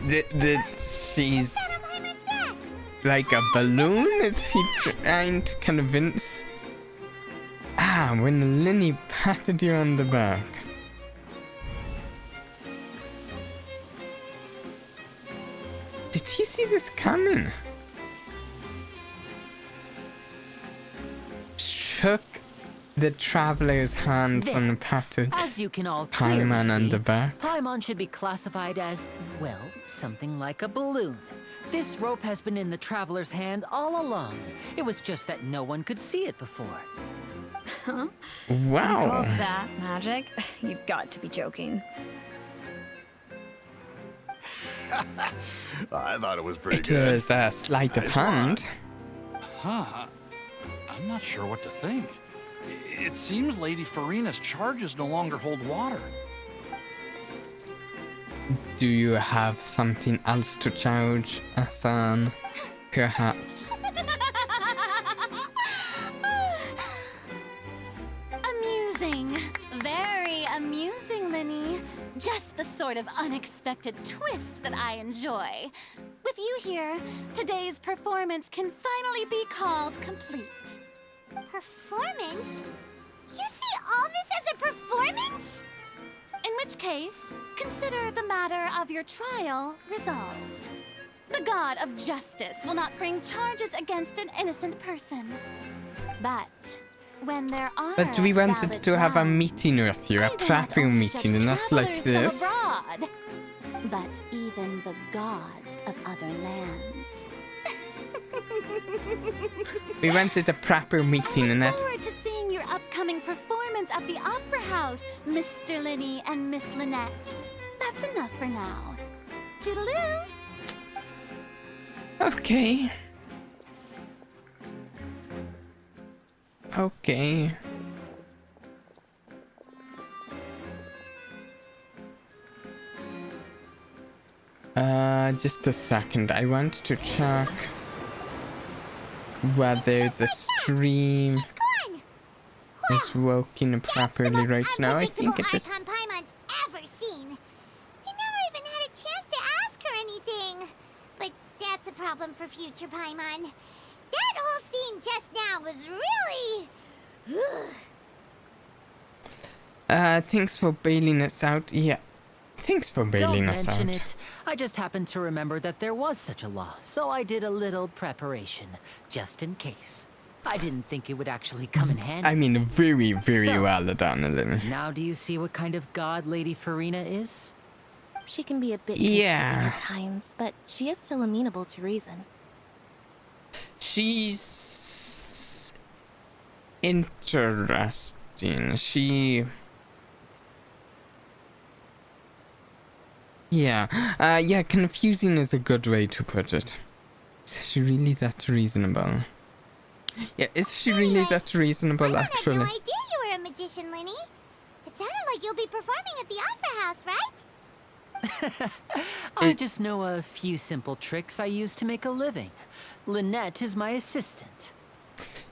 she's Stand on Paimon's back. like a balloon? Is he trying to convince? Ah, when Linny patted you on the back. Did he see this coming? Shook the traveler's hand There. and patted As you can all clearly Paimon on see, the back. Paimon should be classified as, well, something like a balloon. This rope has been in the traveler's hand all along. It was just that no one could see it before. Call Wow. that magic? You've got to be joking. I thought it was pretty It good. was a sleight of Nice hand. Huh. I'm not sure what to think. It seems Lady Farina's charges no longer hold water. Do you have something else to charge us on? Perhaps. Amusing. Very amusing, Linny. Just the sort of unexpected twist that I enjoy. With you here, today's performance can finally be called complete. Performance? You see all this as a performance? In which case, consider the matter of your trial resolved. The god of justice will not bring charges against an innocent person. But when there are But we wanted valid to have a grounds, meeting with you, a I will not proper only meeting, judge and not like travelers this. from abroad, but even the gods of other lands. We wanted a proper meeting, and I that. look forward to seeing your upcoming performance at the Opera House, Mr. Linny and Miss Lynette. That's enough for now. Toodaloo! Okay. Okay. Just a second. I want to check whether the stream She's gone! is working properly right now. I think it is. Archon Paimon's ever seen. We never even had a chance to ask her anything. But that's a problem for future Paimon. That whole scene just now was really... Thanks for bailing us out. Yeah. Thanks for bailing Don't us out. mention it. I just happened to remember that there was such a law, so I did a little preparation, just in case. I didn't think it would actually come in handy. I mean, very, very So, well done, Lynn. Now do you see what kind of god Lady Farina is? She can be a bit Yeah. confusing at times, but she is still amenable to reason. She's interesting. Yeah, confusing is a good way to put it. Is she really that reasonable? Yeah, is she really that reasonable, I actually? had no idea you were a magician, Linny. It sounded like you'll be performing at the Opera House, right? I just know a few simple tricks I use to make a living. Lynette is my assistant.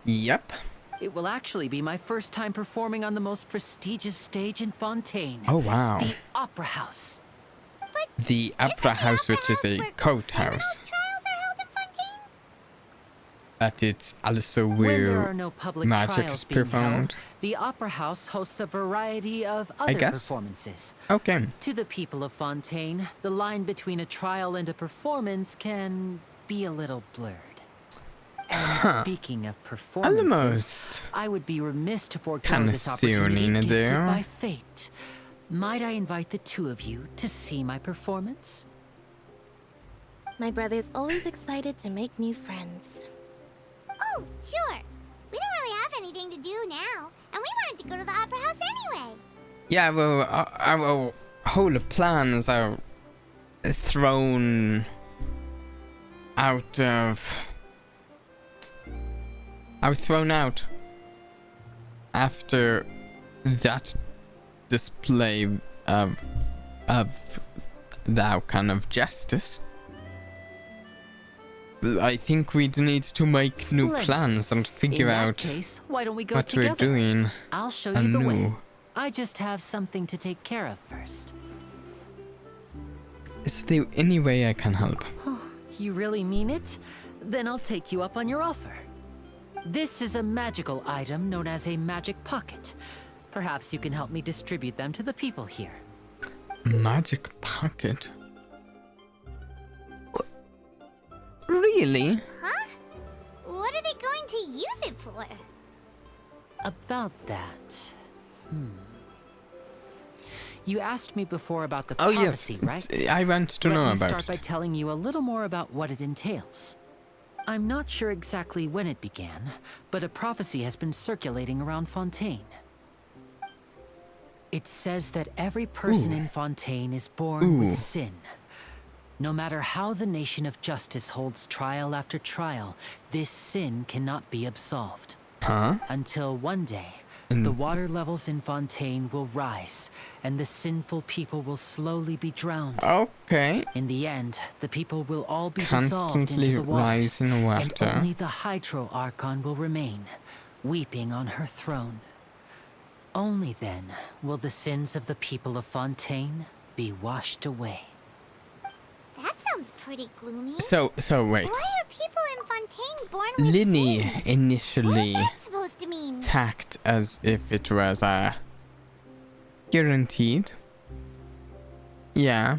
Yep. It will actually be my first time performing on the most prestigious stage in Fontaine. Oh, wow. The Opera House. The Opera House, which is a court house. Trials are held in Fontaine? But it's also When there are where no public magic trials is being performed. held, the Opera House hosts a variety of I other guess. performances. Okay. To the people of Fontaine, the line between a trial and a performance can be a little blurred. And speaking of performances, Almost. I would be remiss to forego Kinda this opportunity soon, gifted there. by fate. Might I invite the two of you to see my performance? My brother's always excited to make new friends. Oh, sure. We don't really have anything to do now, and we wanted to go to the Opera House anyway. Yeah, well, our whole plans are thrown out after that display of the outcome of justice. I think we'd need to make new Splendid. plans and figure In that out case, why don't we go what together? we're doing. I'll show you the way. anew. I just have something to take care of first. Is there any way I can help? You really mean it? Then I'll take you up on your offer. This is a magical item known as a magic pocket. Perhaps you can help me distribute them to the people here. Magic pocket? Really? Huh? What are they going to use it for? About that... You asked me before about the Oh yes, prophecy, right? I want to know Let me about start by it. telling you a little more about what it entails. I'm not sure exactly when it began, but a prophecy has been circulating around Fontaine. It says that every person in Fontaine is born with sin. No matter how the nation of justice holds trial after trial, this sin cannot be absolved. Huh? Until one day, The water levels in Fontaine will rise, and the sinful people will slowly be drowned. Okay. In the end, the people will all be dissolved Constantly into the waters, rising water. and only the Hydro Archon will remain, weeping on her throne. Only then will the sins of the people of Fontaine be washed away. That sounds pretty gloomy. So wait. Why are people in Fontaine born with Linny sin? initially What is that supposed to mean? tacked as if it was guaranteed. Yeah.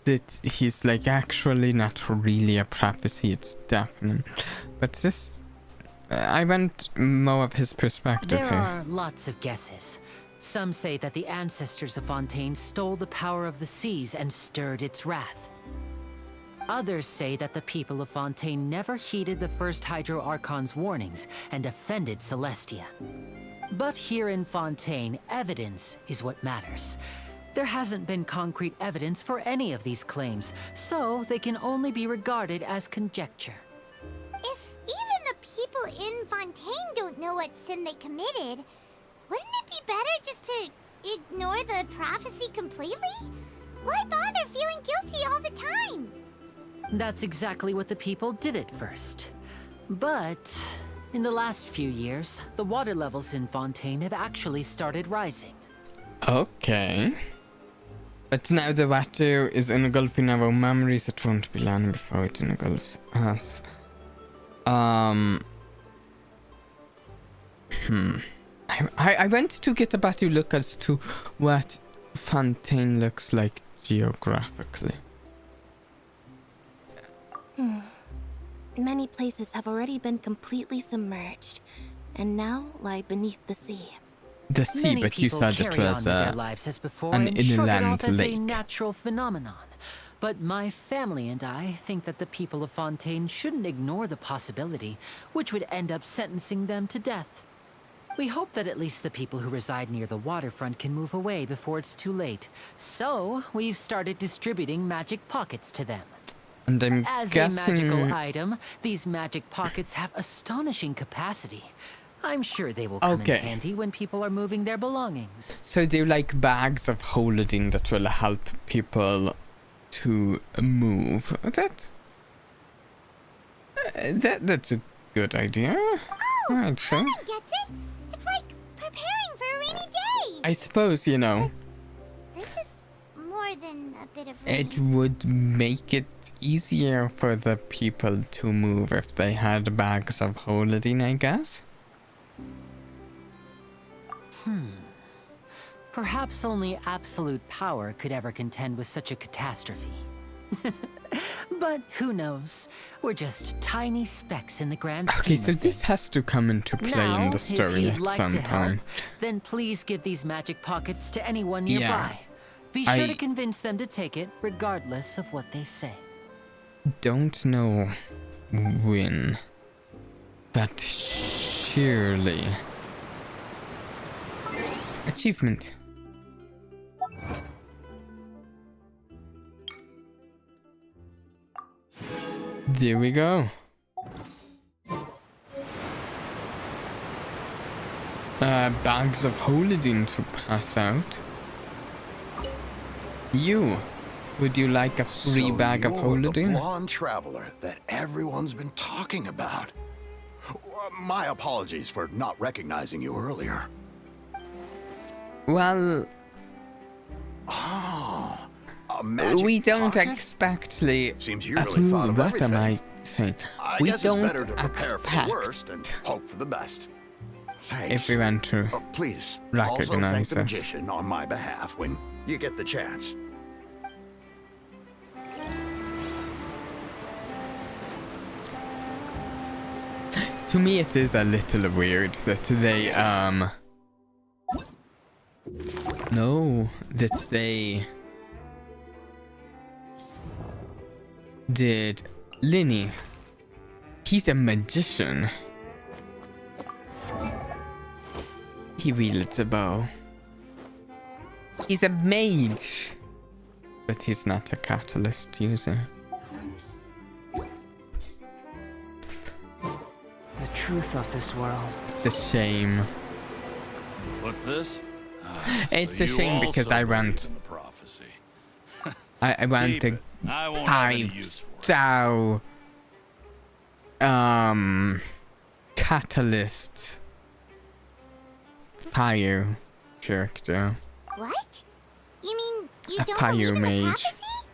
That he's like actually not really a prophecy, it's definite. But this, I want more of his perspective There here. are lots of guesses. Some say that the ancestors of Fontaine stole the power of the seas and stirred its wrath. Others say that the people of Fontaine never heeded the first Hydro Archon's warnings and offended Celestia. But here in Fontaine, evidence is what matters. There hasn't been concrete evidence for any of these claims, so they can only be regarded as conjecture. If even the people in Fontaine don't know what sin they committed, wouldn't it be better just to ignore the prophecy completely? Why bother feeling guilty all the time? That's exactly what the people did at first. But in the last few years, the water levels in Fontaine have actually started rising. Okay. But now the water is engulfing our memories, it won't be long before it engulfs us. I went to get a better look as to what Fontaine looks like geographically. Many places have already been completely submerged, and now lie beneath the sea. The sea, Many but you people said it carry on was with their lives as before an and shrug it inland off as a lake. natural phenomenon. But my family and I think that the people of Fontaine shouldn't ignore the possibility, which would end up sentencing them to death. We hope that at least the people who reside near the waterfront can move away before it's too late. So, we've started distributing magic pockets to them. And I'm As guessing... a magical item, these magic pockets have astonishing capacity. I'm sure they will come in handy when people are moving their belongings. So they're like bags of holding that will help people to move. That's a good idea. Oh, I'd say. Paimon gets it. It's like preparing for a rainy day. I suppose, you know, This is more than a bit of rain. it would make it easier for the people to move if they had bags of holding, I guess. Perhaps only absolute power could ever contend with such a catastrophe. But who knows? We're just tiny specks in the grand scheme Okay, so of this things. has to come into play Now, in the story if at you'd like some to help, point. then please give these magic pockets to anyone Yeah. nearby. Be sure I- to convince them to take it, regardless of what they say. Don't know when, but surely. Achievement. There we go. Bags of holding to pass out. Would you like a free bag of you're holding? the blonde traveler that everyone's been talking about. My apologies for not recognizing you earlier. Well, Oh, a magic we don't pocket? expect the. Seems you really thought of What am everything. I saying? I We guess don't it's better to prepare for the expect worst and hope for the best. Thanks. everyone to Please, also thank recognize the us. magician on my behalf when you get the chance. To me, it is a little weird that they that they did Linny. He's a magician. He wields a bow. He's a mage, but he's not a catalyst user. The truth of this world. It's a shame. What's this? It's So a you shame because also I believe want in the prophecy. I want Keep the it. I won't have any use for it. 5-star catalyst fire character. What? You mean you A don't fire believe in the mage. prophecy?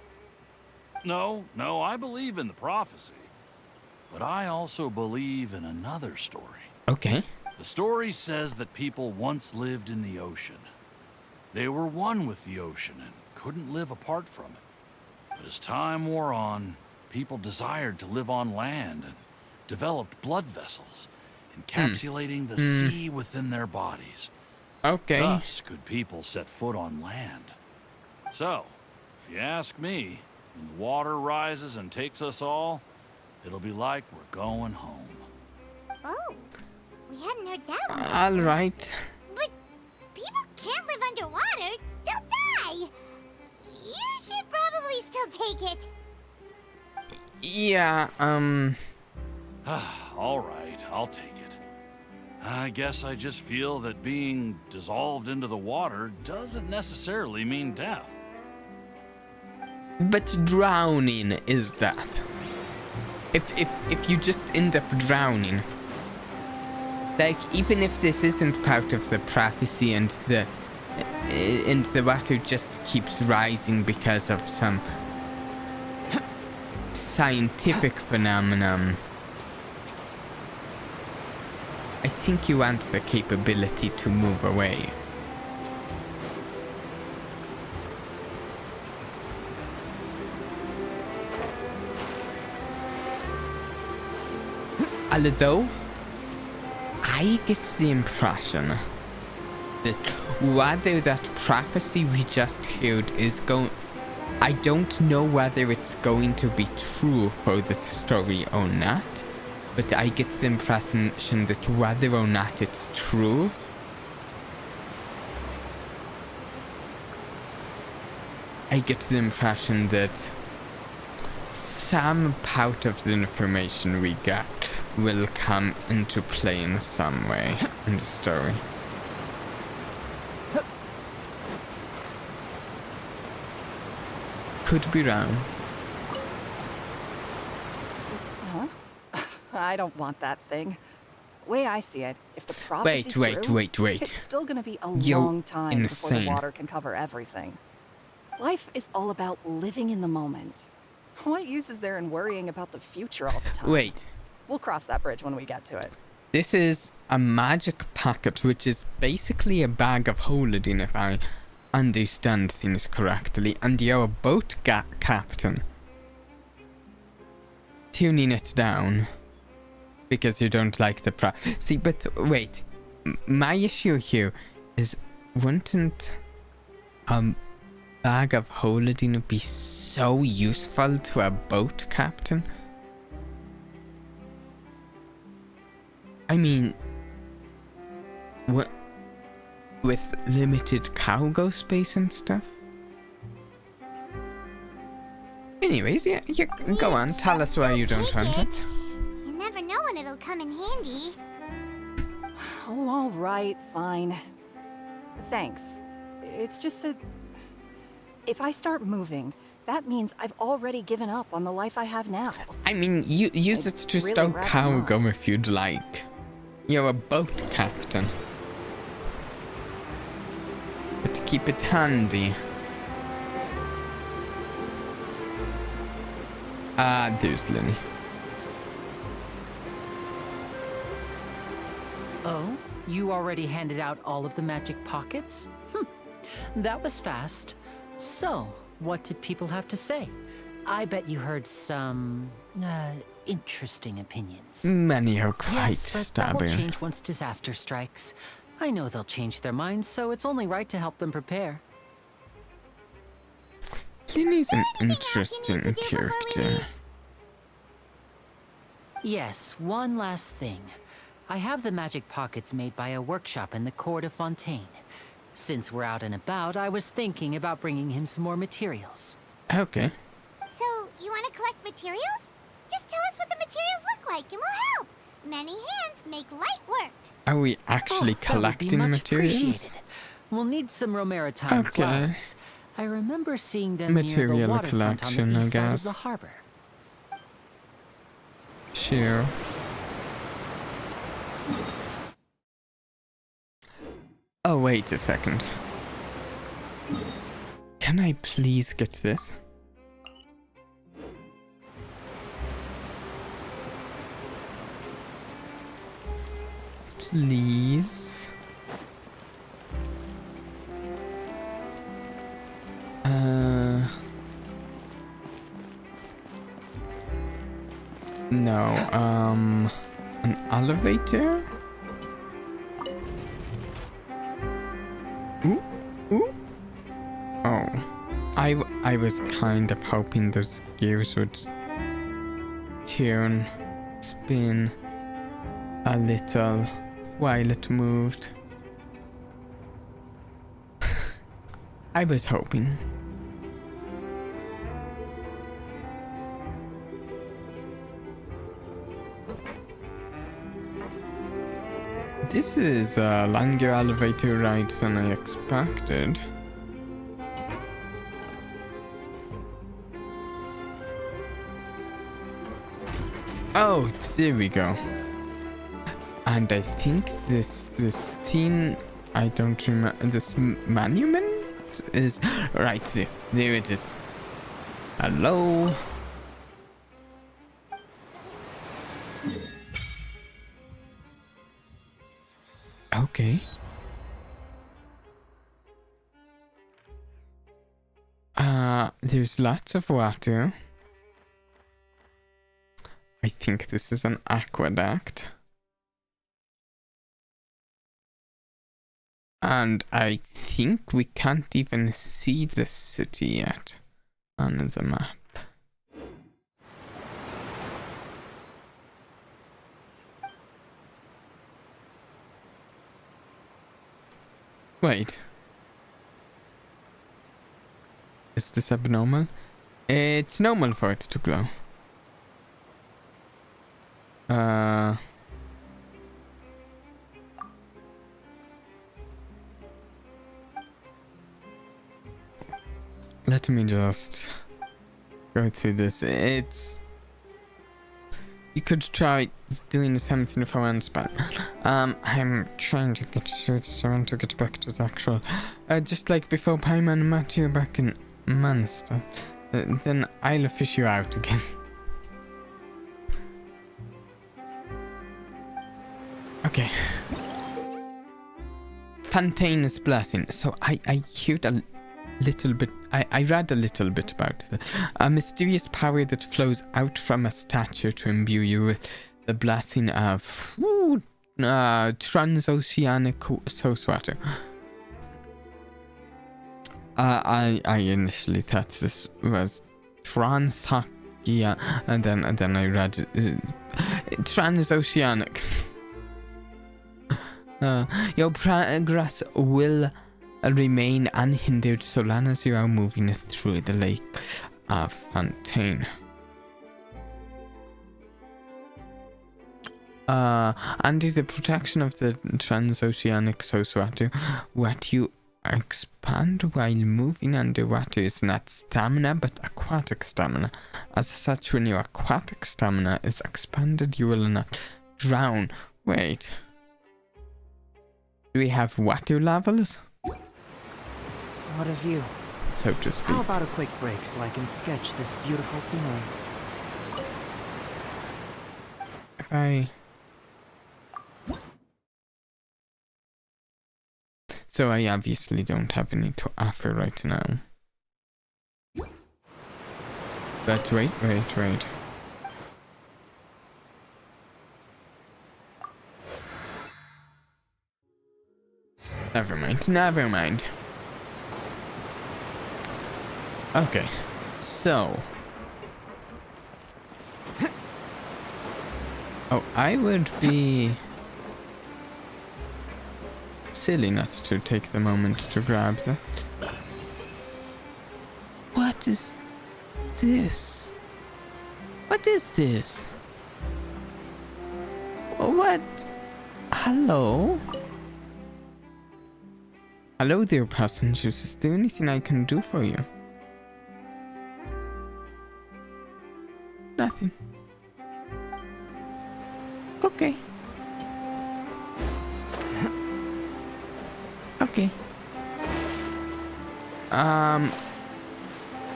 No, I believe in the prophecy. But I also believe in another story. Okay. The story says that people once lived in the ocean. They were one with the ocean and couldn't live apart from it. But as time wore on, people desired to live on land and developed blood vessels, encapsulating the sea within their bodies. Okay. Thus could people set foot on land. So, if you ask me, when the water rises and takes us all, it'll be like we're going home. Oh, we hadn't heard that one. All right. But people can't live underwater. They'll die. You should probably still take it. Yeah, All right, I'll take it. I guess I just feel that being dissolved into the water doesn't necessarily mean death. but drowning is death. If you just end up drowning, like even if this isn't part of the prophecy and the water just keeps rising because of some scientific phenomenon, I think you want the capability to move away. Although, I get the impression that whether that prophecy we just heard is I don't know whether it's going to be true for this story or not, but I get the impression that whether or not it's true, I get the impression that some part of the information we get will come into play in some way in the story. Could be wrong. Huh? I don't want that thing. Way I see it, if the prophecy's true, Wait. it's still gonna be a You're long time before the insane. water can cover everything. Life is all about living in the moment. What use is there in worrying about the future all the time? Wait. We'll cross that bridge when we get to it. This is a magic packet, which is basically a bag of holding, if I understand things correctly, and you're a boat captain. Tuning it down because you don't like the See, but wait, my issue here is, wouldn't a bag of holding be so useful to a boat captain? I mean, what, with limited cargo space and stuff? Anyways, yeah, go on, tell us why you don't want it. You never know when it'll come in handy. Oh, all right, fine. Thanks. It's just that if I start moving, that means I've already given up on the life I have now. I mean, use it to really stow rather cargo not. if you'd like. You're a boat captain. But keep it handy. There's Lenny. Oh, you already handed out all of the magic pockets? That was fast. So, what did people have to say? I bet you heard some, interesting opinions. Many are quite Yes, but that will stubborn. change once disaster strikes. I know they'll change their minds, so it's only right to help them prepare. Lenny's an Anything else you need interesting to do before we character. leave? Yes, one last thing. I have the magic pockets made by a workshop in the court of Fontaine. Since we're out and about, I was thinking about bringing him some more materials. Okay. So, you want to collect materials? Just tell us what the materials look like and we'll help. Many hands make light work. Are we actually collecting materials? Appreciated. We'll need some Romaritime flowers. I remember seeing them near the Material waterfront on collection, the I east side of guess. the harbor. Sure. Oh, wait a second. Can I please get this? Please. No, an elevator? Ooh, ooh. Oh, I was kind of hoping those gears would turn, spin a little while it moved. I was hoping. This is a longer elevator ride than I expected. Oh, there we go. And I think this thing, I don't remember, this monument is right there. There it is. Hello. Okay. There's lots of water. I think this is an aqueduct. And I think we can't even see the city yet on the map. Wait. Is this abnormal? It's normal for it to glow. Let me just go through this. You could try doing something for once, but I'm trying to get through this. I want to get back to the actual. Just like before Paimon met you back in Munster. Then I'll fish you out again. Okay. Fontaine's blessing. So I heard a little bit. I read a little bit about a mysterious power that flows out from a statue to imbue you with the blessing of transoceanic source water. I initially thought this was Transoceania, and then I read transoceanic. Your progress will remain unhindered so long as you are moving through the lake of Fontaine. Under the protection of the transoceanic source water, what you expand while moving underwater is not stamina but aquatic stamina. As such, when your aquatic stamina is expanded, you will not drown. Wait. Do we have water levels? What a view. So to speak. How about a quick break so I can sketch this beautiful scenery? If I... So I obviously don't have any to offer right now. But wait. Never mind. Okay, so... Oh, I would be silly not to take the moment to grab that. What is this? What is this? What? Hello? Hello there, passengers. Is there anything I can do for you? Nothing. Okay. Okay.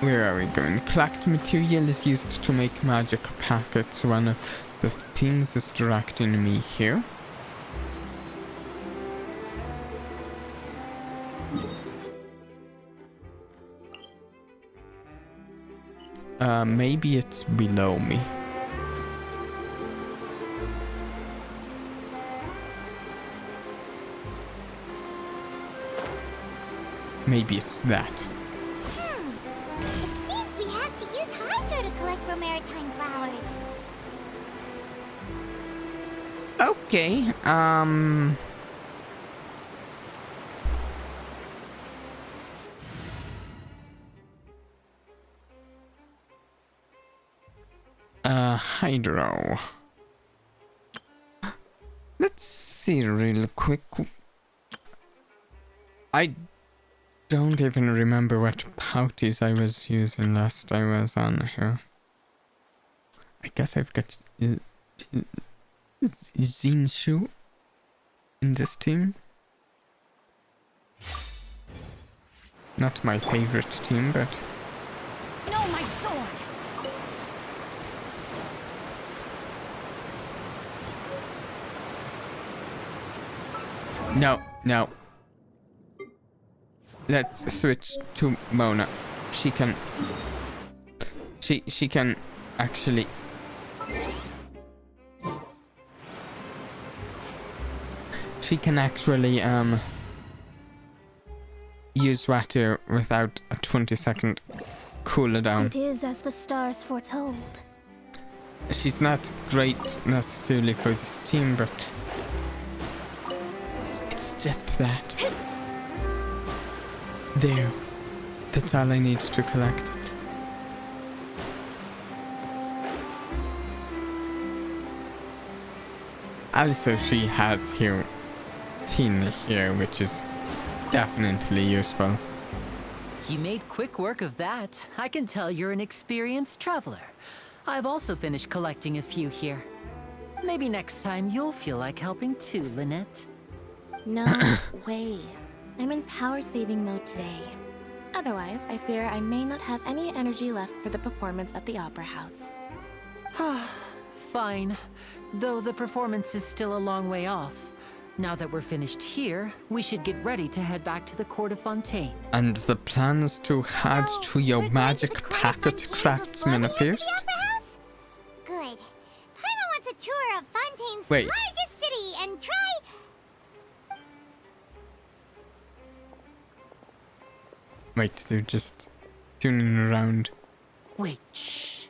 Where are we going? Collect material is used to make magic packets. One of the things is directing me here. Maybe it's below me. Maybe it's that. It seems we have to use Hydro to collect for maritime flowers. Okay, Hydro. Let's see real quick. I don't even remember what pouties I was using last I was on here. I guess I've got Zinshu in this team. Not my favorite team, but... No, my sword! No, no. Let's switch to Mona. She can actually use water without a 20-second cooldown. It is as the stars foretold. She's not great necessarily for this team, but it's just that. There. That's all I need to collect it. Also, she has here tin here, which is definitely useful. You made quick work of that. I can tell you're an experienced traveler. I've also finished collecting a few here. Maybe next time you'll feel like helping too, Lynette. No way. I'm in power-saving mode today. Otherwise, I fear I may not have any energy left for the performance at the Opera House. Fine. Though the performance is still a long way off. Now that we're finished here, we should get ready to head back to the court of Fontaine. And the plans to head to your magic packet craftsman affairs? Good. Paimon wants a tour of Fontaine's Wait. largest city and try... Wait, they're just tuning around. Wait, shh.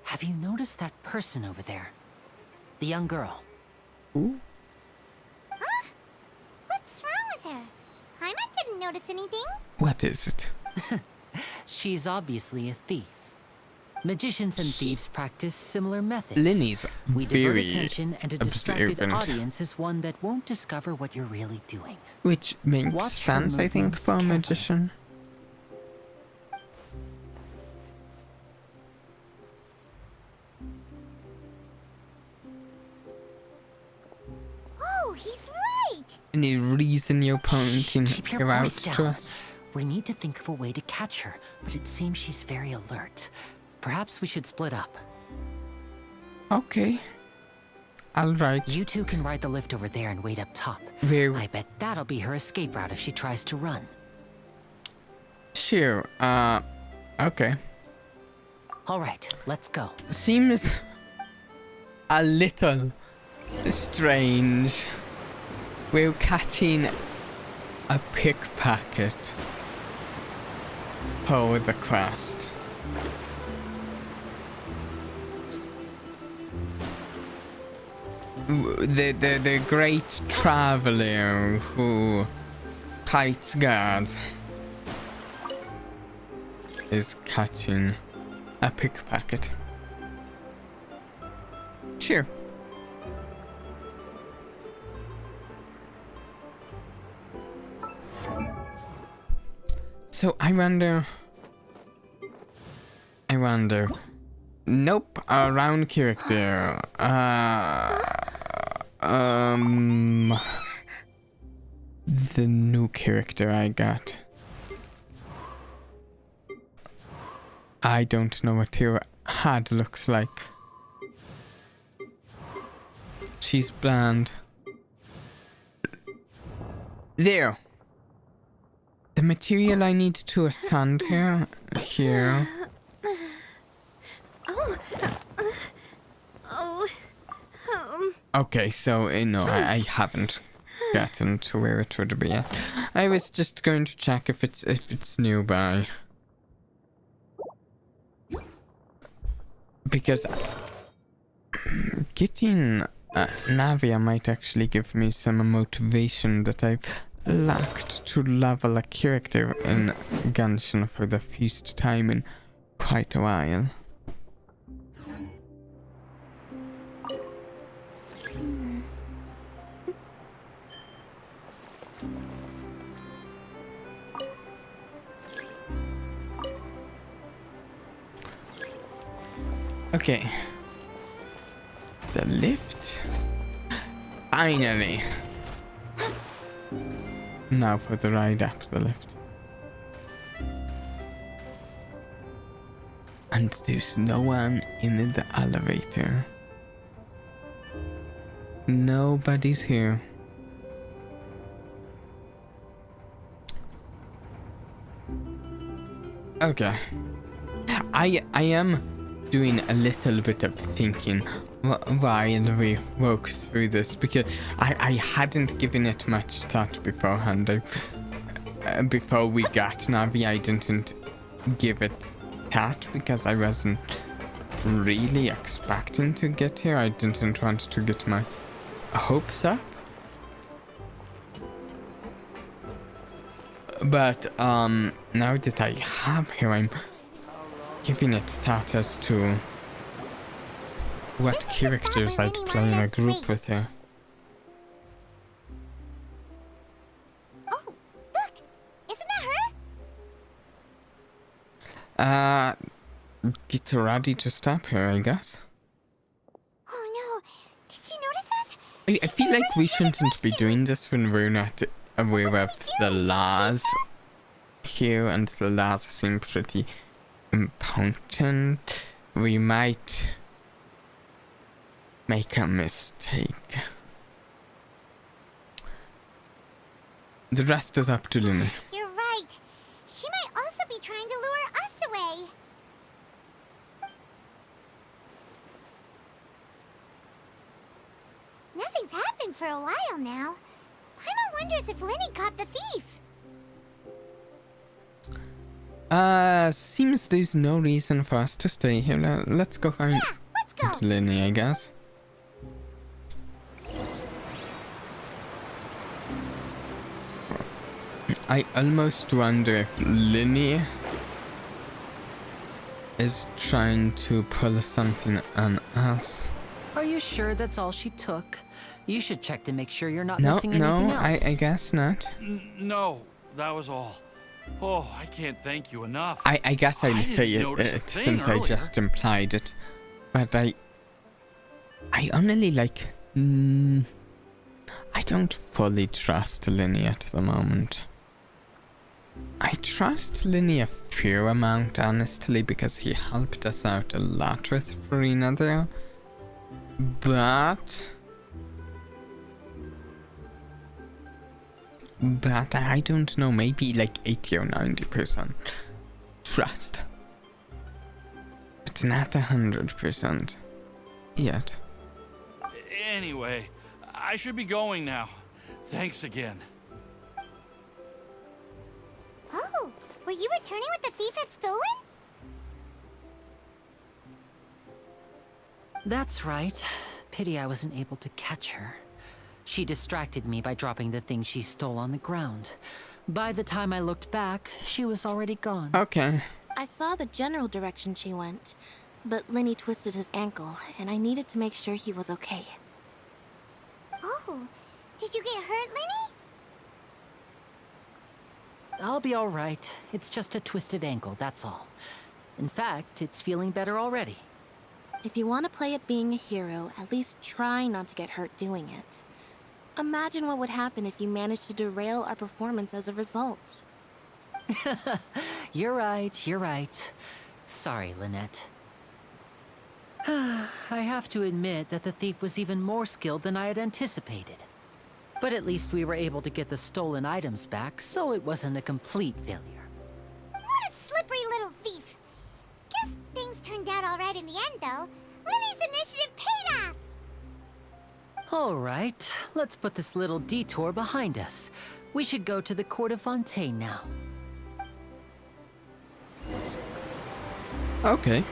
Have you noticed that person over there? The young girl. Ooh. Huh? What's wrong with her? Paimon didn't notice anything. What is it? She's obviously a thief. Magicians and thieves practice similar methods. Linny's We divert very attention, and a distracted observant. audience is one that won't discover what you're really doing. Which makes Watch her sense, I think, movements for a carefully. magician. Oh, he's right! Any reason you're pointing Keep your her out voice to down. us? We need to think of a way to catch her, but it seems she's very alert. Perhaps we should split up. Okay. Alright. You two can ride the lift over there and wait up top. Where? I bet that'll be her escape route if she tries to run. Sure. Okay. All right, let's go. Seems a little strange. We're catching a pickpocket for the quest. The great traveler who fights guards is catching a pickpocket. Sure. So I wonder. Nope, a round character. The new character I got. I don't know what her head looks like. She's bland. There. The material I need to ascend her here. Okay, so no, I haven't gotten to where it would be at. I was just going to check if it's nearby. Because getting Navia might actually give me some motivation that I've lacked to level a character in Genshin for the first time in quite a while. Okay. The lift. Finally. Now for the ride up the lift. And there's no one in the elevator. Nobody's here. Okay. I am doing a little bit of thinking while we walk through this, because I hadn't given it much thought beforehand. Before we got Navia, I didn't give it thought because I wasn't really expecting to get here. I didn't want to get my hopes up. But now that I have her, I'm giving it thought as to what characters I'd play in a group with her. Oh, look! Isn't that her? Get ready to stop her, I guess. Oh no! Did she notice us? I feel like we shouldn't be doing this when we're not aware of the laws here, and the laws seem pretty important. We might make a mistake. The rest is up to Lily. You're right. She might also be trying to lure us away. Nothing's happened for a while now. Paimon wonders if Linny caught the thief. Seems there's no reason for us to stay here. Let's go find Linny, I guess. I almost wonder if Linny is trying to pull something on us. Are you sure that's all she took? You should check to make sure you're not missing anything else. I guess not. No, that was all. Oh, I can't thank you enough. I guess I'll say it since I just implied it. But I only like... I don't fully trust Linny at the moment. I trust Linny a fair amount, honestly, because he helped us out a lot with Farina there. But I don't know, maybe like 80 or 90% trust. But not 100% yet. Anyway, I should be going now. Thanks again. Oh, were you returning what the thief had stolen? That's right. Pity I wasn't able to catch her. She distracted me by dropping the thing she stole on the ground. By the time I looked back, she was already gone. Okay. I saw the general direction she went, but Linny twisted his ankle, and I needed to make sure he was okay. Oh, did you get hurt, Linny? I'll be all right. It's just a twisted ankle, that's all. In fact, it's feeling better already. If you want to play at being a hero, at least try not to get hurt doing it. Imagine what would happen if you managed to derail our performance as a result. You're right. Sorry, Lynette. I have to admit that the thief was even more skilled than I had anticipated. But at least we were able to get the stolen items back, so it wasn't a complete failure. What a slippery little thief! Guess things turned out all right in the end, though. Lily's initiative paid off! All right, let's put this little detour behind us. We should go to the court of Fontaine now. Okay.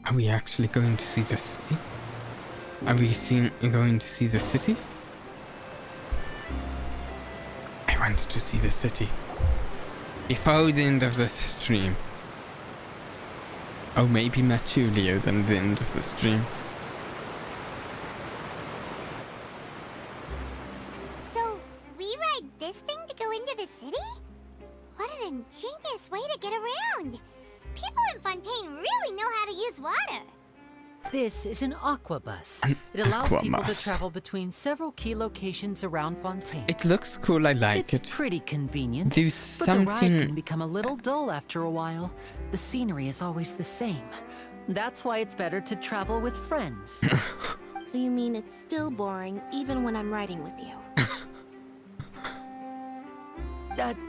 Are we actually going to see the city? Are we going to see the city? I want to see the city. Before the end of this stream. Oh, maybe much earlier than the end of the stream. So, we ride this thing to go into the city? What an ingenious way to get around! People in Fontaine really know how to use water! This is an aquabus. An It allows people to aquabus. travel between several key locations around Fontaine. It looks cool, I like It's it. pretty convenient, Do but the ride can something... become a little dull after a while. The scenery is always the same. That's why it's better to travel with friends. So you mean it's still boring even when I'm riding with you?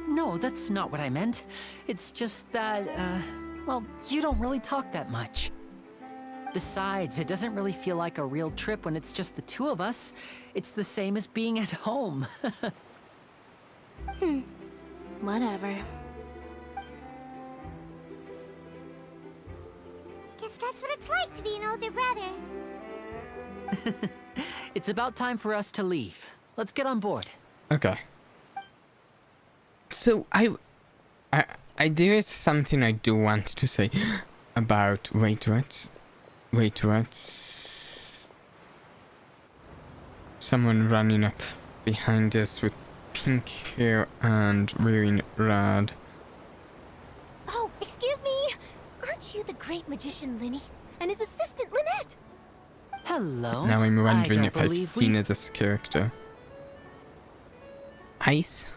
No, that's not what I meant. It's just that, well, you don't really talk that much. Besides, it doesn't really feel like a real trip when it's just the two of us. It's the same as being at home. Whatever. Guess that's what it's like to be an older brother. It's about time for us to leave. Let's get on board. Okay. So, there is something I do want to say about... Wait, what? Someone running up behind us with pink hair and wearing red. Oh, excuse me! Aren't you the great magician Linny? And his assistant Lynette? Hello. Now I'm wondering I if don't I've believe seen this character. Ice?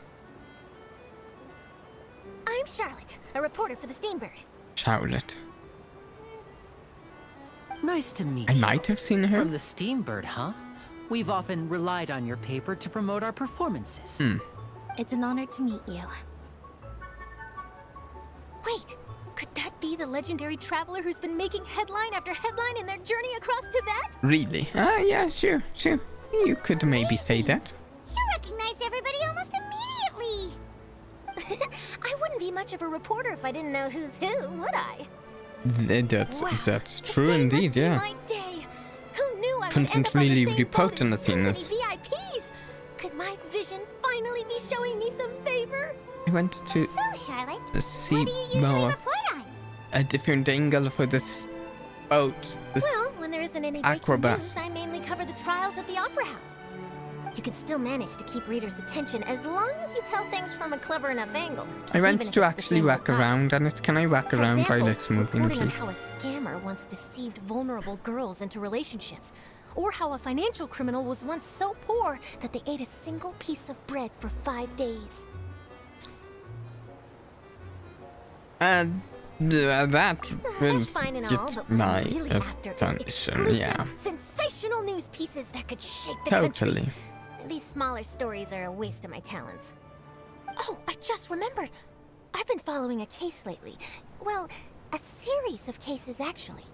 I'm Charlotte, a reporter for the Steambird. Charlotte. Nice to meet I you. might have seen her. From the Steambird, huh? We've often relied on your paper to promote our performances. It's an honor to meet you. Wait, could that be the legendary traveler who's been making headline after headline in their journey across Tibet? Really? Ah, yeah, sure. You could maybe say that. You recognized everybody almost immediately! I wouldn't be much of a reporter if I didn't know who's who, would I? That's true Today indeed, must be yeah. my day. Who knew I would end up Constantly on the same report boat on as the so many things. VIPs? Could my vision finally be showing me some favor? I want to So, Charlotte, see what do you usually more report on? a different angle for this boat. This Well, when there isn't any breaking Aquabus. news, I mainly cover the trials at the Opera House. You can still manage to keep readers' attention as long as you tell things from a clever enough angle. I even want if to it's the actually same walk old around topics. on it. Can I walk For around example, while it's moving, reporting on please? how a scammer once deceived vulnerable girls into relationships, or how a financial criminal was once so poor that they ate a single piece of bread for 5 days. That That's was fine and all, get but what my I'm really after is attention, exclusive, yeah. sensational news pieces that could shake the country. Totally. These smaller stories are a waste of my talents. Oh, I just remembered. I've been following a case lately. Well, a series of cases, actually.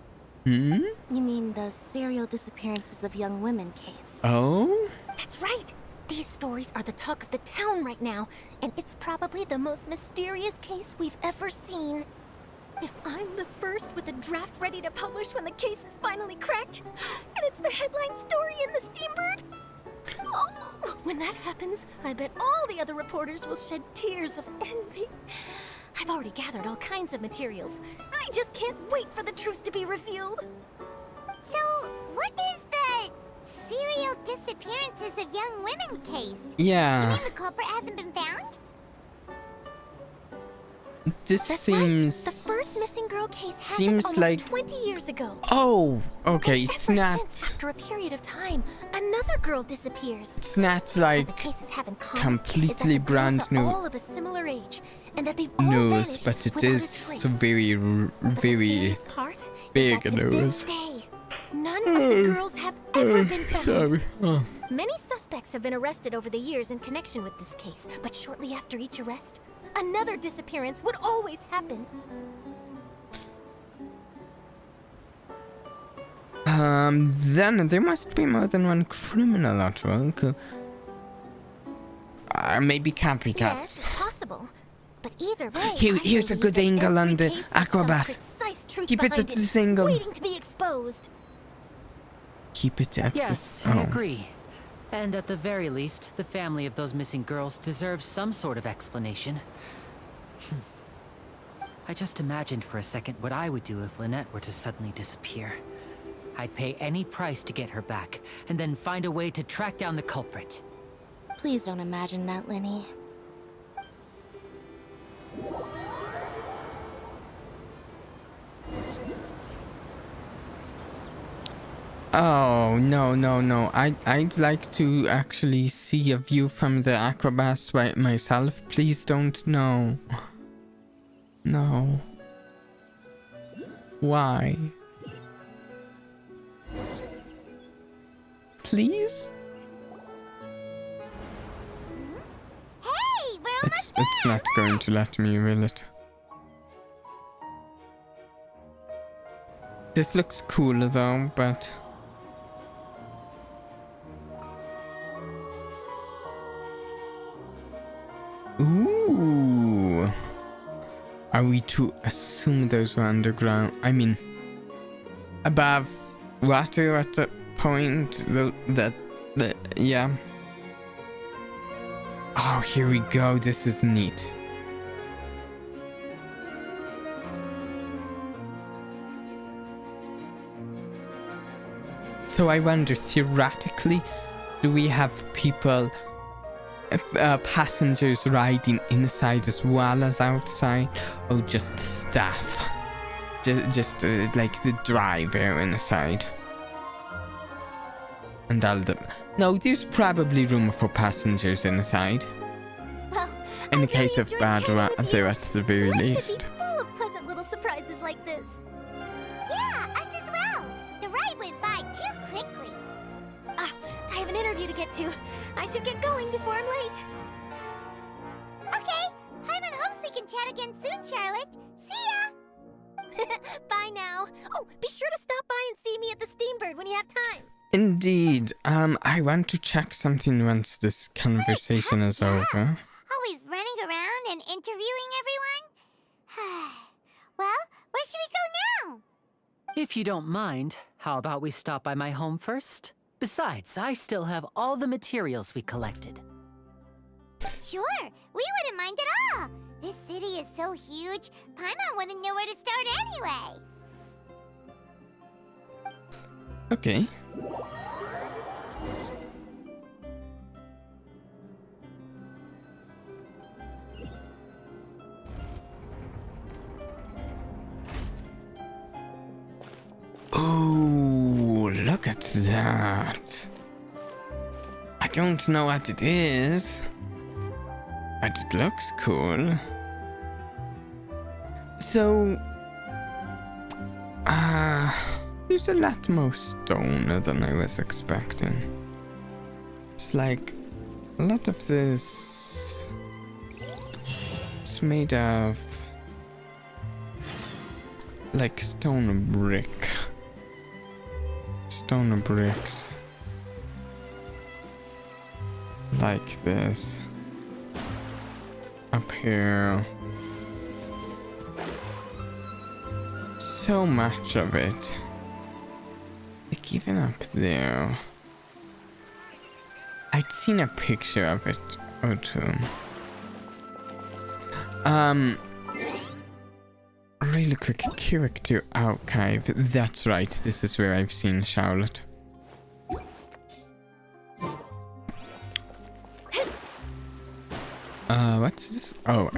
Hmm? You mean the serial disappearances of young women case? Oh? That's right. These stories are the talk of the town right now, and it's probably the most mysterious case we've ever seen. If I'm the first with a draft ready to publish when the case is finally cracked, and it's the headline story in the Steambird, oh, when that happens, I bet all the other reporters will shed tears of envy. I've already gathered all kinds of materials. I just can't wait for the truth to be revealed. So, what is the serial disappearances of young women case. Yeah. You mean the culprit hasn't been found? This That's seems... right. The first missing girl case happened seems almost like... 20 years ago. Oh, okay, And it's ever not... since, after a period of time, another girl disappears. It's not What the like cases have in common completely is that the brand girls are new all of a similar age, and that they've all news, vanished but it without a is trace. very, But the very scariest part is big that to news. this day, none of the girls have ever been found. Sorry. Oh. Many suspects have been arrested over the years in connection with this case, but shortly after each arrest, another disappearance would always happen. Then there must be more than one criminal at work. Maybe Yes, copycats. it's possible. But either way, Here's a good angle on the Aquabas. Keep it at this angle. Waiting to be exposed. Keep it at Yes, this... I Oh. agree. And at the very least, the family of those missing girls deserves some sort of explanation. I just imagined for a second what I would do if Lynette were to suddenly disappear. I'd pay any price to get her back, and then find a way to track down the culprit. Please don't imagine that, Lenny. Oh, no. I'd like to actually see a view from the Aquabas by myself. Please don't, no. No. Why? Please? Hey, we're almost It's not going to let me, will it? This looks cool though, but... Ooh! Are we to assume those were underground? I mean, above water at the point that yeah. Oh, here we go. This is neat. So I wonder, theoretically, do we have people, passengers riding inside as well as outside, or just staff? Just like the driver inside. And all the... No, there's probably room for passengers inside. Well, In I the case really of enjoyed bad chatting with weather you. at the very Life least. should be full of pleasant little surprises like this. Yeah, us as well. The ride went by too quickly. Ah, I have an interview to get to. I should get going before I'm late. Okay, Hyman hopes we can chat again soon, Charlotte. See ya! Bye now. Oh, be sure to stop by and see me at the Steambird when you have time. Indeed. I want to check something once this conversation is over. Always running around and interviewing everyone? Well, where should we go now? If you don't mind, how about we stop by my home first? Besides, I still have all the materials we collected. Sure, we wouldn't mind at all. This city is so huge, Paimon wouldn't know where to start anyway. Okay. Oh, look at that. I don't know what it is, but it looks cool. So, there's a lot more stone than I was expecting. It's like a lot of this is made of like stone bricks like this up here. So much of it. Like even up there. I'd seen a picture of it or two. Really quick character archive. That's right, this is where I've seen Charlotte. What's this? Oh,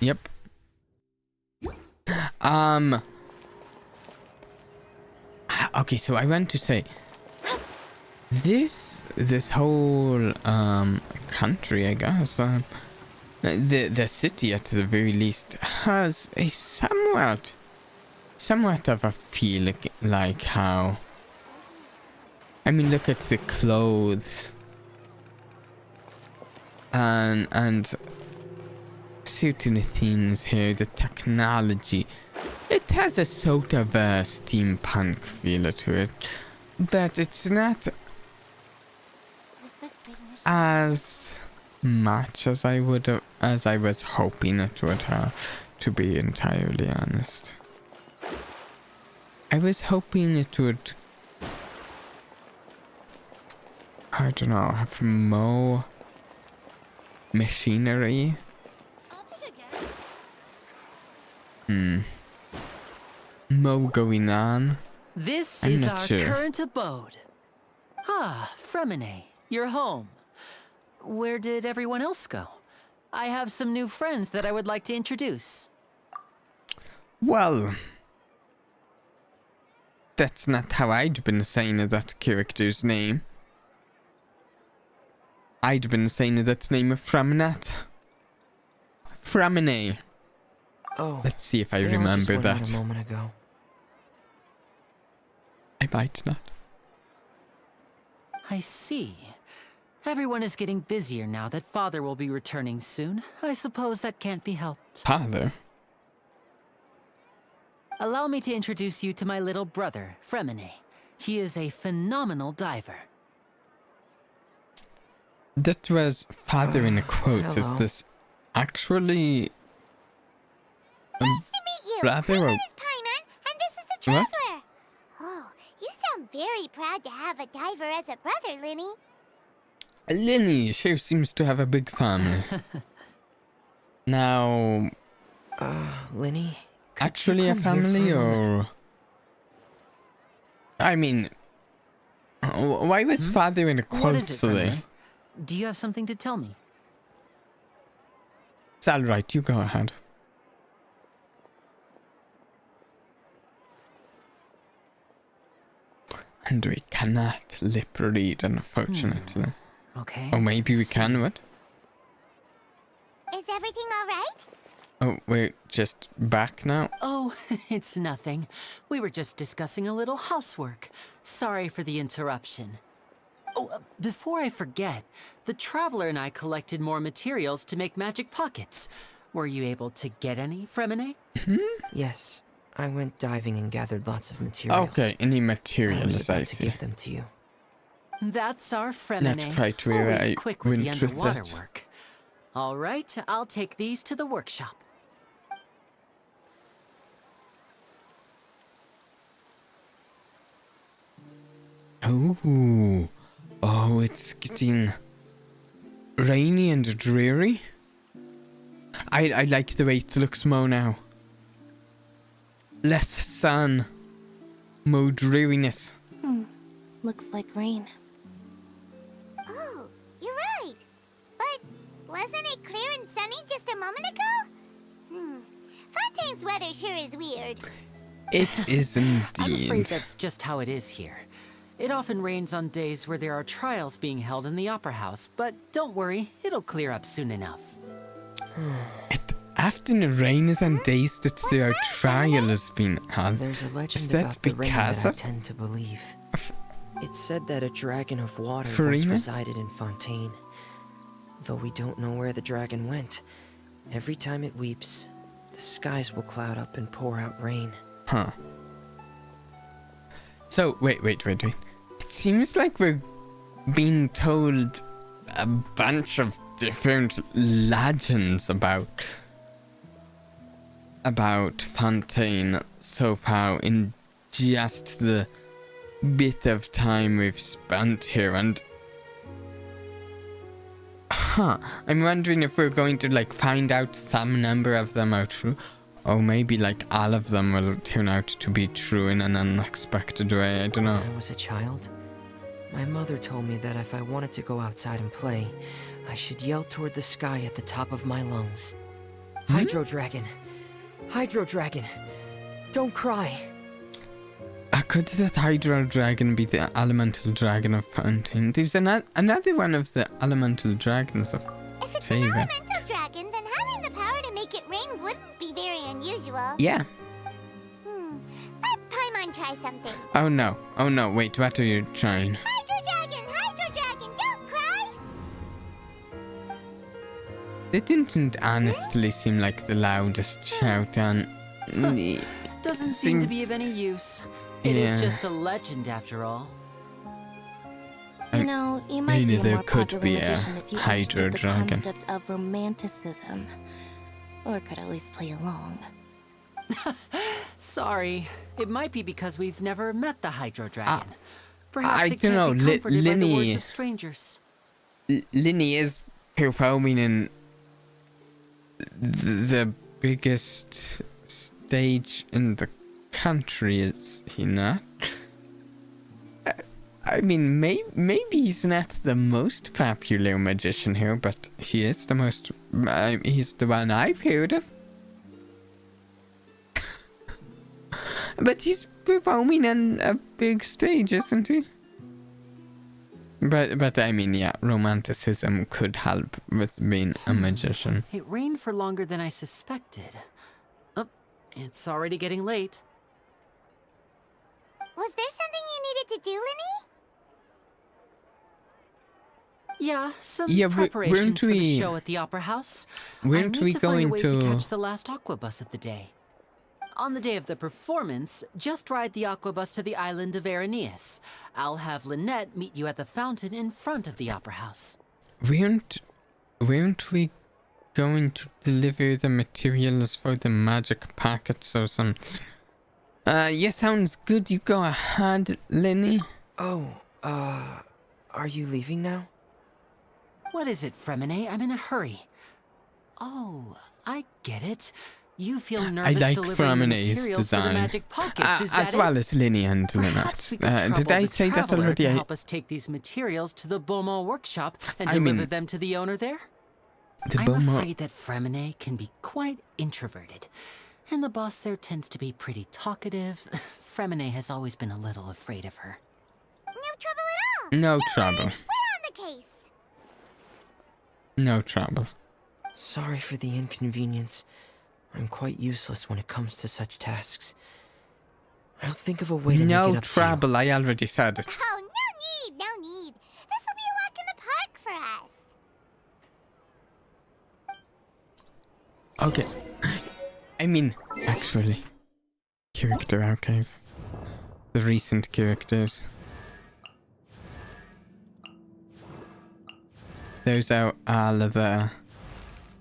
yep. Okay, so I want to say this whole country, I guess, the city at the very least has a somewhat of a feel like how, I mean, look at the clothes and certain things here, the technology. It has a sort of a steampunk feel to it, but it's not as much as I was hoping it would have, to be entirely honest. I was hoping it would, I don't know, have more machinery. More going on. This I'm is not our sure. current abode. Ah, Fremine, you're home. Where did everyone else go? I have some new friends that I would like to introduce. Well, that's not how I'd been saying that character's name. I'd been saying that name of Fremine. Fremine. Oh, Let's see if I they all just remember went out that. a moment ago. I might not. I see. Everyone is getting busier now that Father will be returning soon. I suppose that can't be helped. Father? Allow me to introduce you to my little brother, Fremine. He is a phenomenal diver. That was father in quotes. Is hello. this actually Nice to meet you. brother My or name is Paimon, and this is the What? Traveler. Oh, you sound very proud to have a diver as a brother, Linny. Linny? She seems to have a big family. Now, Linny? could you actually a come here for family moment? or? I mean, why was father in What quotes is it, today? Fremine? Do you have something to tell me? It's alright, you go ahead. And we cannot lip read, unfortunately. Okay. Or maybe we see. can, what? Is everything all right? Oh, we're just back now? Oh, it's nothing. We were just discussing a little housework. Sorry for the interruption. Oh, before I forget, the Traveler and I collected more materials to make magic pockets. Were you able to get any, Fremine? Yes, I went diving and gathered lots of materials. Okay, any I was materials, I about to see. give them to you. That's our Fremine. Not quite where Always I quick with the went with underwater that. work. All right, I'll take these to the workshop. Oh, it's getting rainy and dreary. I like the way it looks more now. Less sun, more dreariness. Looks like rain. Oh, you're right. But wasn't it clear and sunny just a moment ago? Fontaine's weather sure is weird. It is I'm afraid indeed. that's just how it is here. It often rains on days where there are trials being held in the Opera House, but don't worry, it'll clear up soon enough. It often rains on days that there are trials being held. There's a Is legend that about the rain because that I of tend to believe. It said that a dragon of water once Farina? resided in Fontaine. Though we don't know where the dragon went, every time it weeps, the skies will cloud up and pour out rain. Huh. So, wait. It seems like we're being told a bunch of different legends about Fontaine so far in just the bit of time we've spent here, and I'm wondering if we're going to like find out some number of them are true, or maybe like all of them will turn out to be true in an unexpected way. I don't know. When I was a child, my mother told me that if I wanted to go outside and play, I should yell toward the sky at the top of my lungs. Hydro Dragon! Hydro Dragon! Don't cry! Could the Hydro Dragon be the elemental dragon of Fontaine? There's another one of the elemental dragons of If it's Tavia. an elemental dragon, then having the power to make it rain wouldn't be very unusual. Yeah. Let Paimon try something. Oh no, wait, what are you trying? Hydro Dragon, don't cry! It didn't honestly seem like the loudest shout on. Doesn't seem to be of any use. It is just a legend after all. You know, you might maybe be a there more could popular be a magician if you Hydro understood the Dragon. concept of romanticism. Or could at least play along. Sorry, it might be because we've never met the Hydro Dragon. Perhaps I it don't know, can't be comforted by the words Linny- of strangers. Linny is performing in the biggest stage in the country, is he not? I mean, maybe he's not the most popular magician here, but he is the most. He's the one I've heard of. But he's performing on a big stage, isn't he? But I mean, yeah, romanticism could help with being a magician. It rained for longer than I suspected. Oh, it's already getting late. Was there something you needed to do, Linny? Yeah, some Yeah, preparations weren't for the we- show at the Opera House. weren't I need we to find a going way to- catch the last aqua bus of the day. On the day of the performance, just ride the aqua bus to the island of Araneus. I'll have Lynette meet you at the fountain in front of the Opera House. Weren't we going to deliver the materials for the magic packets or something? Yeah, sounds good. You go ahead, Lenny. Oh, are you leaving now? What is it, Fremine? I'm in a hurry. Oh, I get it. You feel nervous like delivering the Fremine's materials for the design. magic pockets, is that As well it? as Lenny and Perhaps we Lynette. could Did trouble I the say that traveler already? to help us take these materials to the Beaumont workshop and I deliver mean- them to the owner there? The I'm Beaumont- afraid that Fremine can be quite introverted, and the boss there tends to be pretty talkative. Fremine has always been a little afraid of her. No trouble at all. No Don't trouble. worry, we're on the case. No trouble. Sorry for the inconvenience. I'm quite useless when it comes to such tasks. I'll think of a way to make No it up to you. trouble. I already said it. Oh, no need. This will be a walk in the park for us. Okay. I mean, actually, character archive. The recent characters. Those are all of the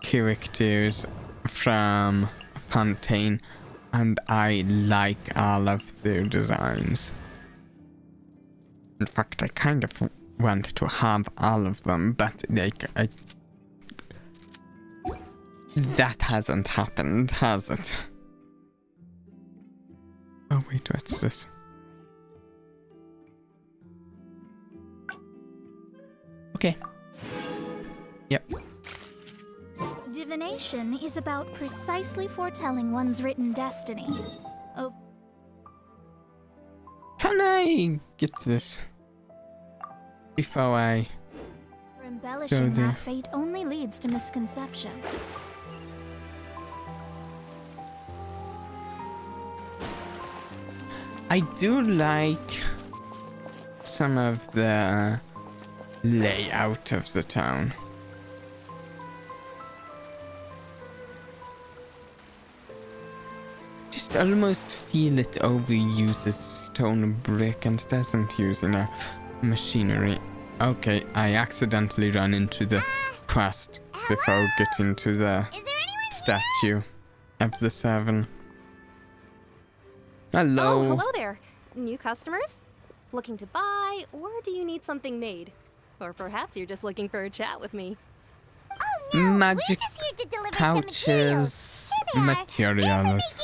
characters from Fontaine, and I like all of their designs. In fact, I kind of want to have all of them, but like, that hasn't happened, has it? Oh wait, what's this? Okay. Yep. Divination is about precisely foretelling one's written destiny. Oh, Can I get this before I... embellishing there. that fate only leads to misconception. I do like some of the layout of the town. Just almost feel it overuses stone brick and doesn't use enough machinery. Okay, I accidentally ran into the quest before getting to the statue of the Seven. Hello. Oh, hello there. New customers? Looking to buy, or do you need something made? Or perhaps you're just looking for a chat with me. Oh no, Magic we're just here to deliver some materials. pouches, materials.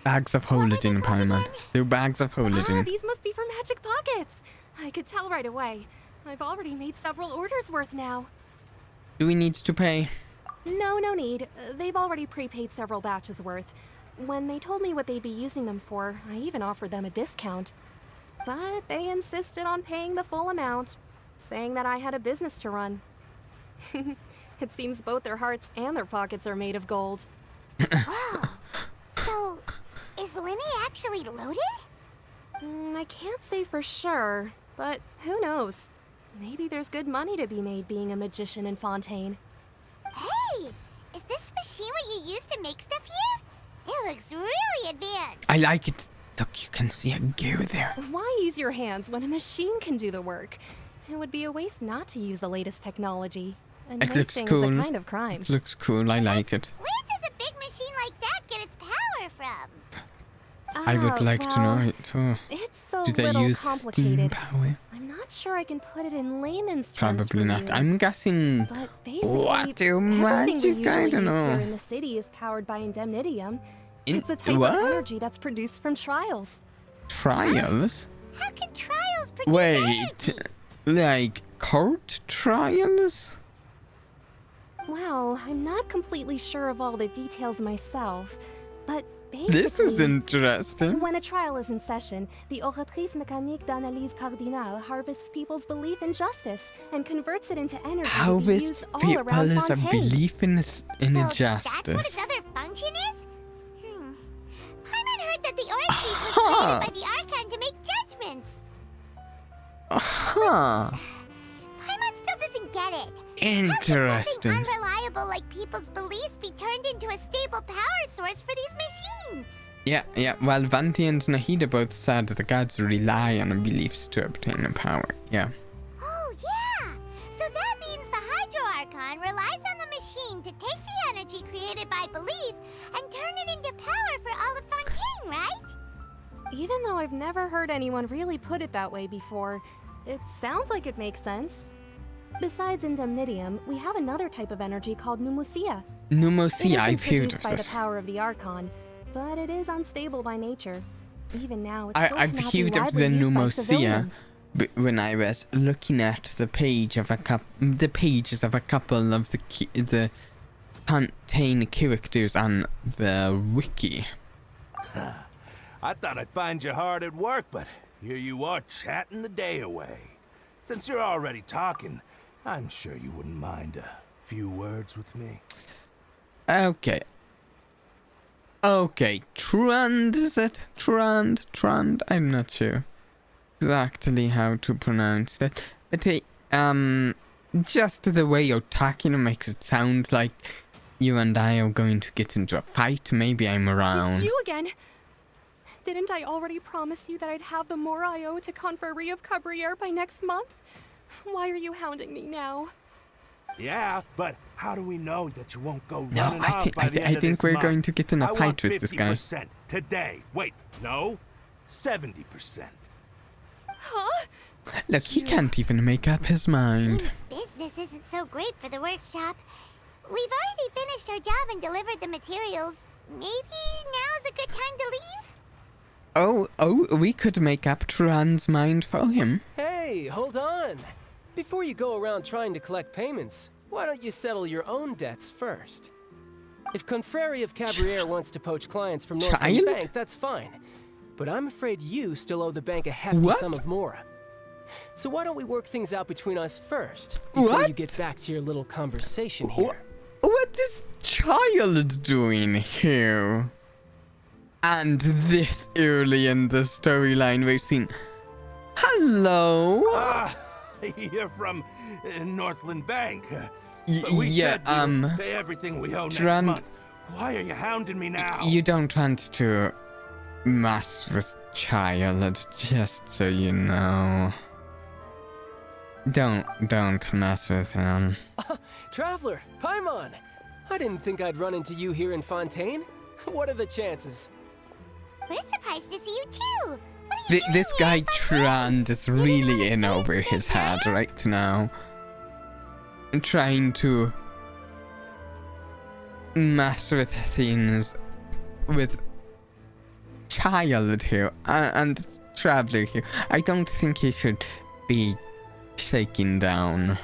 Bags of holding, Paimon. They're bags of Ah, holding. these must be for magic pockets. I could tell right away. I've already made several orders worth now. Do we need to pay? No need. They've already prepaid several batches worth. When they told me what they'd be using them for, I even offered them a discount. But they insisted on paying the full amount, saying that I had a business to run. It seems both their hearts and their pockets are made of gold. Wow. So, is Linny actually loaded? I can't say for sure, but who knows? Maybe there's good money to be made being a magician in Fontaine. Hey! Is this machine what you use to make stuff here? It looks really advanced. I like it. Look, you can see a gear there. Why use your hands when a machine can do the work? It would be a waste not to use the latest technology. And It looks wasting cool. is a kind of crime. It looks cool. I like it. Where does a big machine like that get its power from? I would like to know it too. It's a Do they little use steam complicated. power? I'm not sure I can put it in layman's terms. Probably for not. you. I'm guessing. But basically, What do everything we magic? usually I don't use know. here in the city is powered by indemnitium. It's a type what? of energy that's produced from trials. Trials? How can trials produce Wait, energy? like court trials? Well, I'm not completely sure of all the details myself, but basically... This is interesting. When a trial is in session, the oratrice mécanique d'analyse cardinale harvests people's belief in justice and converts it into energy to be used Harvest all around people's Fontaine. belief in So that's what justice. its other function is? Paimon heard that the oratrice was Huh. created by the archon to make judgments. Huh. Paimon still doesn't get it. Interesting. Something unreliable like people's beliefs be turned into a stable power source for these machines. Yeah. Well, Vanti and Nahida both said the gods rely on beliefs to obtain power. Yeah. Oh, yeah! So that means the Hydro Archon relies on the machine to take the energy created by belief and turn it into power for all of Fontaine, right? Even though I've never heard anyone really put it that way before, it sounds like it makes sense. Besides indemnitium, we have another type of energy called pneumosia. Pneumosia, I've It isn't heard produced of by the this. power of the Archon, but it is unstable by nature. Even now, it still I've cannot be heard of widely the used by pneumosia civilians. when I was looking at the pages of a couple of the Fontaine characters on the wiki. I thought I'd find you hard at work, but here you are chatting the day away. Since you're already talking, I'm sure you wouldn't mind a few words with me. Okay, Trund, is it? Trund, I'm not sure exactly how to pronounce that. But just the way you're talking makes it sound like you and I are going to get into a fight. Maybe I'm around. You again! Didn't I already promise you that I'd have the more I owe to Confrérie of Cabriere by next month? Why are you hounding me now? Yeah, but how do we know that you won't go No, running off by the end I of think this we're month? going to get in a I want fight with this guy. 50% today. Wait, no, 70%. Huh? Look, he can't even make up his mind. Seems business isn't so great for the workshop. We've already finished our job and delivered the materials. Maybe now's a good time to leave? Oh, we could make up Trund's mind for him. Hey, hold on. Before you go around trying to collect payments, why don't you settle your own debts first? If Confrérie of Cabriere wants to poach clients from Northland Child? Bank, that's fine. But I'm afraid you still owe the bank a hefty What? sum of mora. So why don't we work things out between us first, before What? you get back to your little conversation here? What is Child doing here? And this early in the storyline, we've seen. Hello. You're from Northland Bank. Y- We yeah, said we would pay everything we owe next Trund- month. Why are you hounding me now? You don't want to mess with Child, just so you know. Don't mess with him. Traveler, Paimon! I didn't think I'd run into you here in Fontaine. What are the chances? We're surprised to see you too. What are you doing This here guy in Fontaine? Trund is really in over his head right now. And trying to mess with things with Child here and Traveler here. I don't think he should be shaking down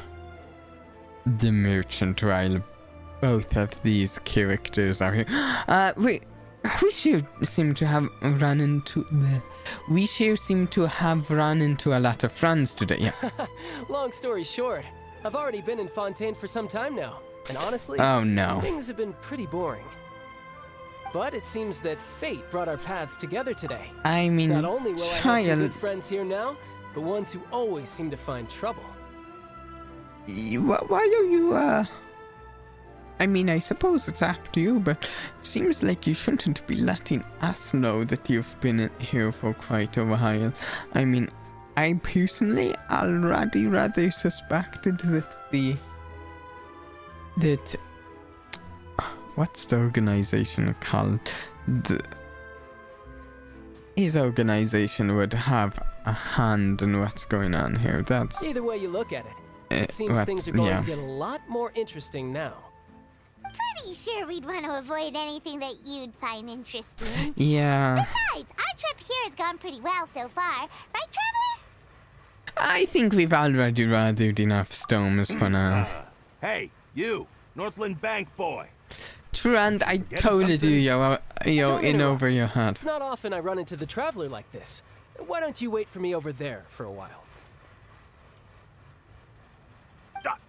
the merchant while both of these characters are here. We sure seem to have run into a lot of friends today. Yeah. Long story short, I've already been in Fontaine for some time now, and honestly, oh no, things have been pretty boring. But it seems that fate brought our paths together today. I mean, not only will I have some good friends here now, but ones who always seem to find trouble. Why are you, I mean, I suppose it's up to you, but it seems like you shouldn't be letting us know that you've been here for quite a while. I mean, I personally already rather suspected that what's the organization called? His organization would have a hand in what's going on here. That's either way you look at it. It seems things are going to get a lot more interesting now. Pretty sure we'd want to avoid anything that you'd find interesting. Yeah. Besides, our trip here has gone pretty well so far. Right, Trevor? I think we've already weathered enough storms for now. Hey, you, Northland Bank boy. True, and I told you, yo, in over your head. It's not often I run into the Traveler like this. Why don't you wait for me over there for a while?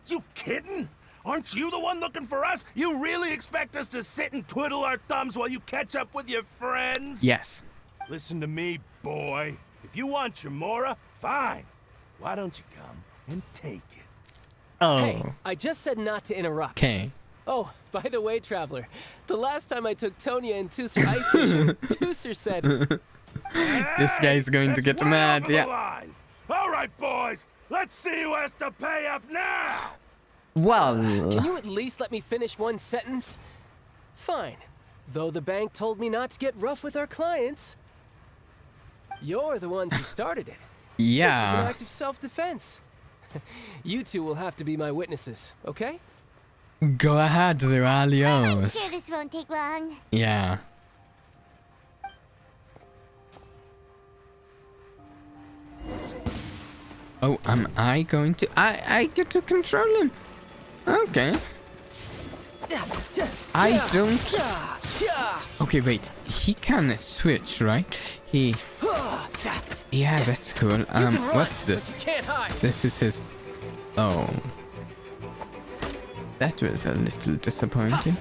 You kidding? Aren't you the one looking for us? You really expect us to sit and twiddle our thumbs while you catch up with your friends? Yes. Listen to me, boy. If you want your Mora, fine. Why don't you come and take it? Oh. Hey, I just said not to interrupt. Okay. Oh, by the way, Traveler, the last time I took Tonya and Tooser ice fishing, Tooser said... This guy's going to get mad, yeah. All right, boys. Let's see who has to pay up now. Well... Can you at least let me finish one sentence? Fine. Though the bank told me not to get rough with our clients. You're the ones who started it. Yeah. This is an act of self-defense. You two will have to be my witnesses, okay? Go ahead, they're all yours. I'm sure this won't take long. Yeah. Oh, am I going to... I get to control him. Okay. I don't... Okay, wait. He can switch, right? He... Yeah, that's cool. What's this? This is his... Oh. That was a little disappointing.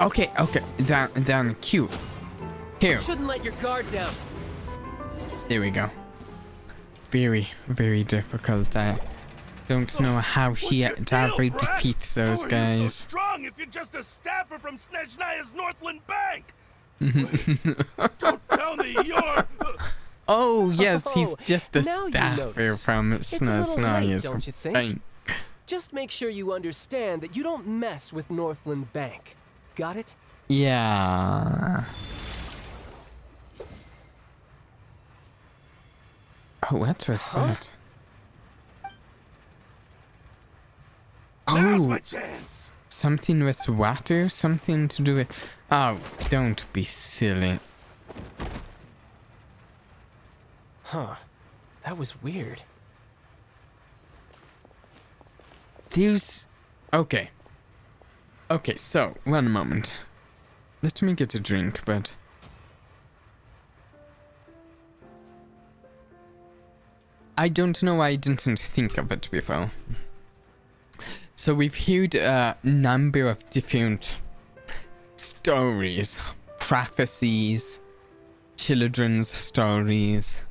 Okay, down, cute. Here. Shouldn't let your guard down. There we go. Very, very difficult. I don't know how he ever defeats those How are guys. you so strong if you're just a staffer from Snezhnaya's Northland Bank? Don't tell me you're... Oh, yes, he's just a now you staffer notice. from It's a little late, Snezhnaya's don't you think? bank. Just make sure you understand that you don't mess with Northland Bank. Got it? Yeah. Oh, what was that? Now's Oh, my chance. something with water? Something to do with... Oh, don't be silly. Huh. That was weird. There's... Okay. Okay, so, one moment. Let me get a drink, but... I don't know why I didn't think of it before. So we've heard a number of different stories, prophecies, children's stories.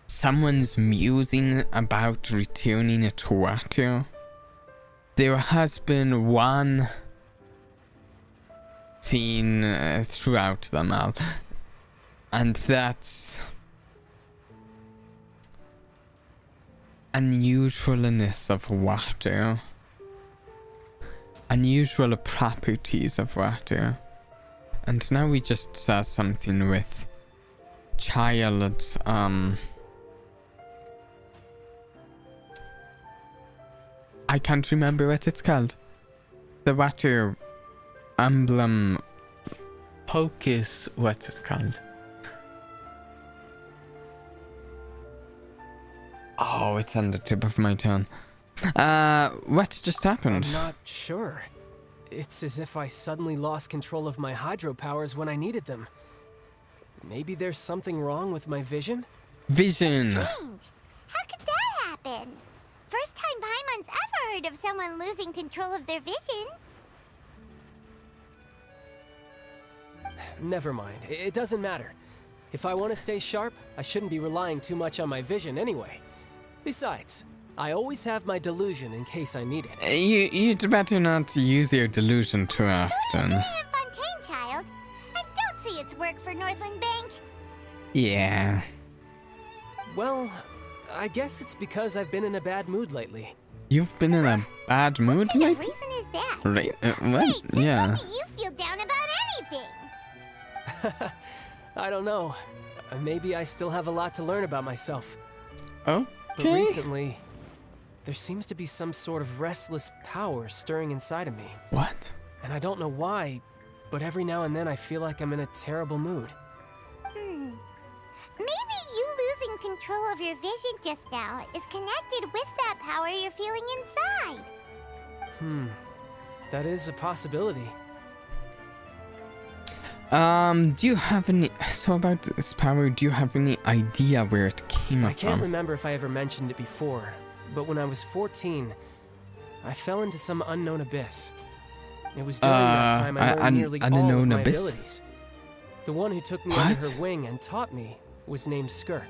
Someone's musing about returning a water. There has been one scene throughout them all, and that's unusualness of water, unusual properties of water. And now we just saw something with I can't remember what it's called. The water emblem focus, what's it called? Oh, it's on the tip of my tongue. What just happened? I'm not sure. It's as if I suddenly lost control of my hydro powers when I needed them. Maybe there's something wrong with my vision? Vision! Strange. How could that happen? First time Paimon's ever heard of someone losing control of their vision. Never mind. It doesn't matter. If I want to stay sharp, I shouldn't be relying too much on my vision anyway. Besides, I always have my delusion in case I need it. You'd better not use your delusion too often. So what are you doing in Fontaine, child? I don't see its work for Northland Bank. Yeah. Well, I guess it's because I've been in a bad mood lately. You've been in a bad mood What kind of lately? reason is that? Right, what? Wait, since Yeah. when do you feel down about anything? I don't know. Maybe I still have a lot to learn about myself. Okay. But recently, there seems to be some sort of restless power stirring inside of me. What? And I don't know why, but every now and then I feel like I'm in a terrible mood. Maybe you losing control of your vision just now is connected with that power you're feeling inside. That is a possibility. Do you have any... So about this power, do you have any idea where it came I can't from? remember if I ever mentioned it before, but when I was 14, I fell into some unknown abyss. It was during that time I learned nearly all of unknown my abyss? abilities. The one who took me What? under her wing and taught me was named Skirk.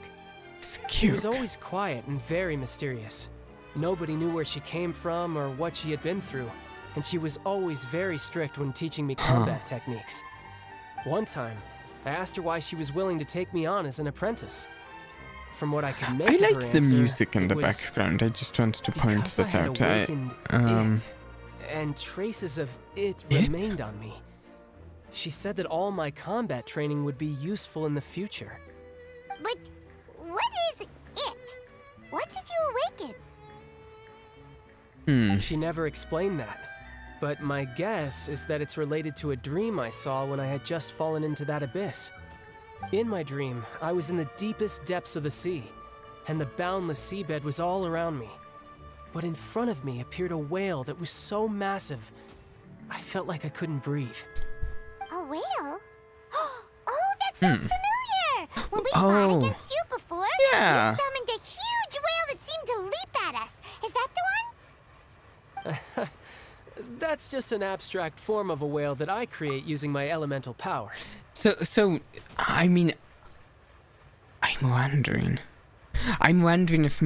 She was always quiet and very mysterious. Nobody knew where she came from or what she had been through, and she was always very strict when teaching me combat techniques. One time, I asked her why she was willing to take me on as an apprentice. From what I could make I of her like the answer, music in it the was background. I just wanted to point because I that had out. awakened it, and traces of it remained on me. She said that all my combat training would be useful in the future. But what is it? What did you awaken? She never explained that. But my guess is that it's related to a dream I saw when I had just fallen into that abyss. In my dream, I was in the deepest depths of the sea, and the boundless seabed was all around me. But in front of me appeared a whale that was so massive, I felt like I couldn't breathe. A whale? Oh, that sounds familiar! When we fought against you before, Yeah. you summoned a huge whale that seemed to leap at us. Is that the one? That's just an abstract form of a whale that I create using my elemental powers. So, I mean, I'm wondering if,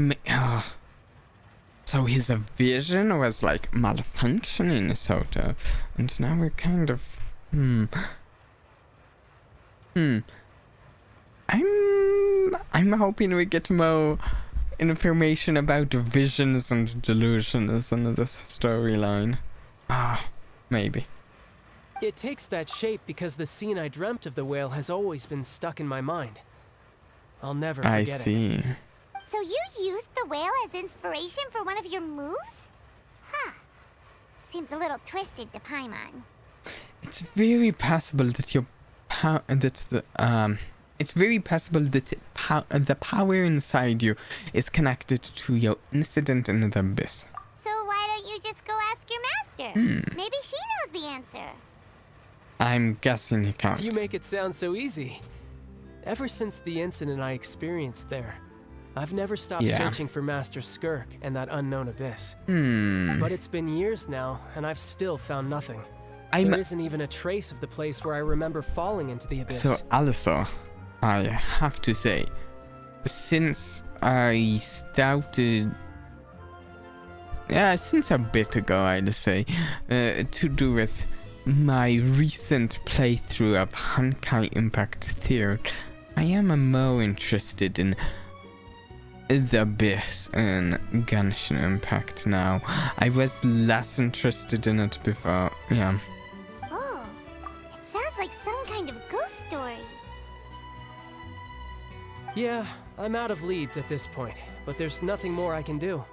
so his vision was like malfunctioning, sort of, and now we're kind of, I'm hoping we get more information about visions and delusions in this storyline. Maybe. It takes that shape because the scene I dreamt of the whale has always been stuck in my mind. I'll never forget it. I see. So you used the whale as inspiration for one of your moves? Huh. Seems a little twisted to Paimon. It's very possible that it's very possible that the power inside you is connected to your incident in the abyss. So why don't you just go ask your master? Maybe she knows the answer. I'm guessing he can't. You make it sound so easy. Ever since the incident I experienced there, I've never stopped searching for Master Skirk and that unknown abyss. But it's been years now, and I've still found nothing. There isn't even a trace of the place where I remember falling into the abyss. So also, I have to say, since I started, since a bit ago, I'd say, to do with my recent playthrough of Genshin Impact Theory, I am more interested in the abyss in Genshin Impact now. I was less interested in it before, Oh, it sounds like some kind of ghost story. Yeah, I'm out of leads at this point, but there's nothing more I can do.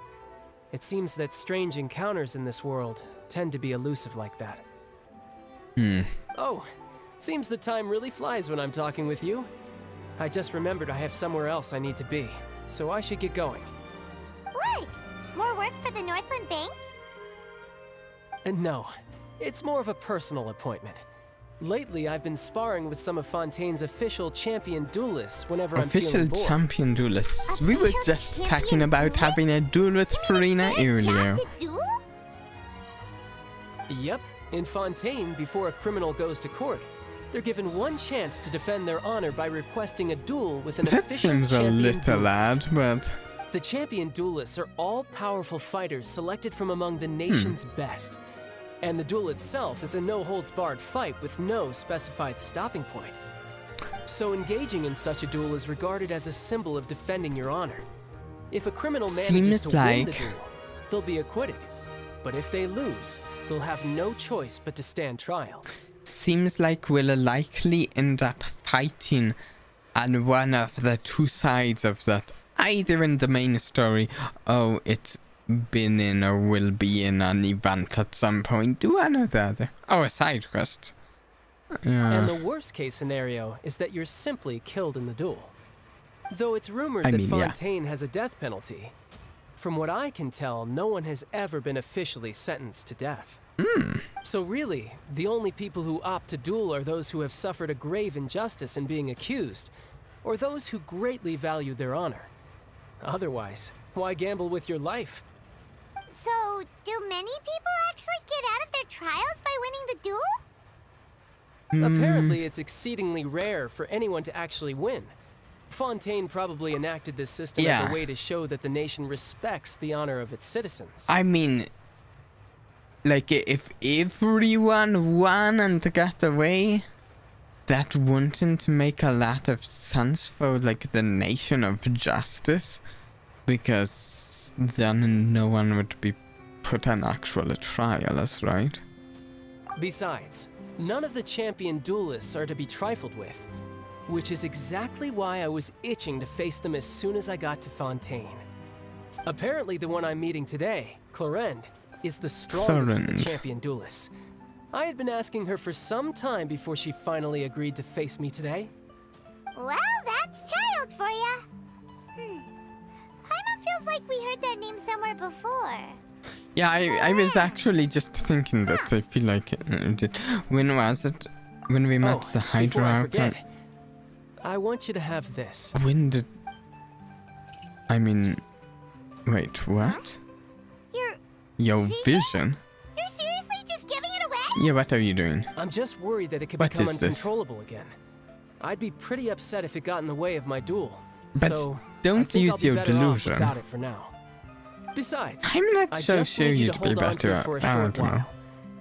It seems that strange encounters in this world tend to be elusive like that. Oh, seems the time really flies when I'm talking with you. I just remembered I have somewhere else I need to be, so I should get going. What? More work for the Northland Bank? No, it's more of a personal appointment. Lately, I've been sparring with some of Fontaine's official champion duelists whenever I'm feeling Official bored. champion duelists. We were just talking about having a duel with Farina earlier. Yep, in Fontaine, before a criminal goes to court, they're given one chance to defend their honor by requesting a duel with an That official seems a champion little duelist. odd, but... The champion duelists are all powerful fighters selected from among the nation's best. And the duel itself is a no-holds-barred fight with no specified stopping point. So engaging in such a duel is regarded as a symbol of defending your honor. If a criminal manages to win the duel, they'll be acquitted. But if they lose, they'll have no choice but to stand trial. Seems like we'll likely end up fighting on one of the two sides of that. Either in the main story, or it's been in or will be in an event at some point. One or the other. Or a side quest. And the worst case scenario is that you're simply killed in the duel. Though it's rumored that Fontaine has a death penalty, from what I can tell, no one has ever been officially sentenced to death. So really, the only people who opt to duel are those who have suffered a grave injustice in being accused, or those who greatly value their honor. Otherwise, why gamble with your life? So, do many people actually get out of their trials by winning the duel? Apparently, it's exceedingly rare for anyone to actually win. Fontaine probably enacted this system as a way to show that the nation respects the honor of its citizens. I mean, like, if everyone won and got away, that wouldn't make a lot of sense for, like, the nation of justice, because then no one would be put on actual trial, right? Besides, none of the champion duelists are to be trifled with, which is exactly why I was itching to face them as soon as I got to Fontaine. Apparently the one I'm meeting today, Clorinde, is the strongest of the champion duelists. I had been asking her for some time before she finally agreed to face me today. Well, that's child for ya. Paimon feels like we heard that name somewhere before. Yeah, I was actually just thinking that. I feel like it did. When was it? When we met the Hydra before I Archon? forget, I want you to have this. When did... I mean... Wait, what? Your vision? You're seriously just giving it away? Yeah, what are you doing? I'm just worried that it could What become is this? uncontrollable again. I'd be pretty upset if it got in the way of my duel. But so don't I think use I'll be your better off delusion. without it for now. Besides, I'm not I so just sure need you you'd to be hold on better to it at for a that, short I don't know.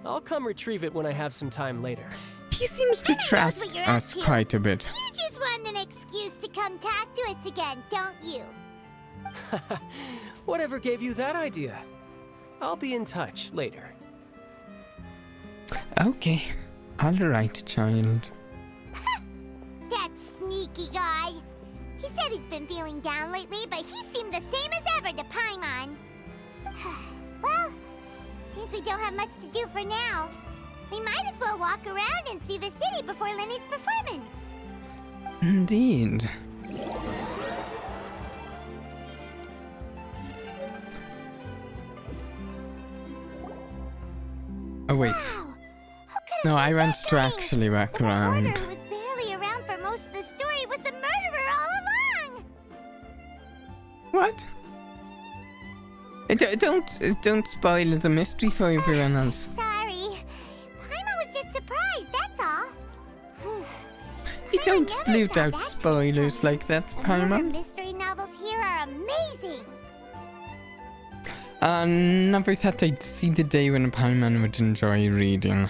while. I'll come retrieve it when I have some time later. He seems to trust you're us up to. quite a bit. You just want an excuse to come talk to us again, don't you? Whatever gave you that idea? I'll be in touch later. Okay. Alright, child. That sneaky guy. He said he's been feeling down lately, but he seemed the same as ever to Paimon. Well, since we don't have much to do for now, we might as well walk around and see the city before Lenny's performance. Indeed. Oh wait. No, I want to actually walk around. Who was barely around for most of the story was the murderer all along. What? Don't spoil the mystery for everyone else. Sorry. Paimon was just surprised, that's all. You don't blurt out spoilers like that, Murder Paimon. mystery novels here are amazing. Never thought I'd see the day when Paimon would enjoy reading.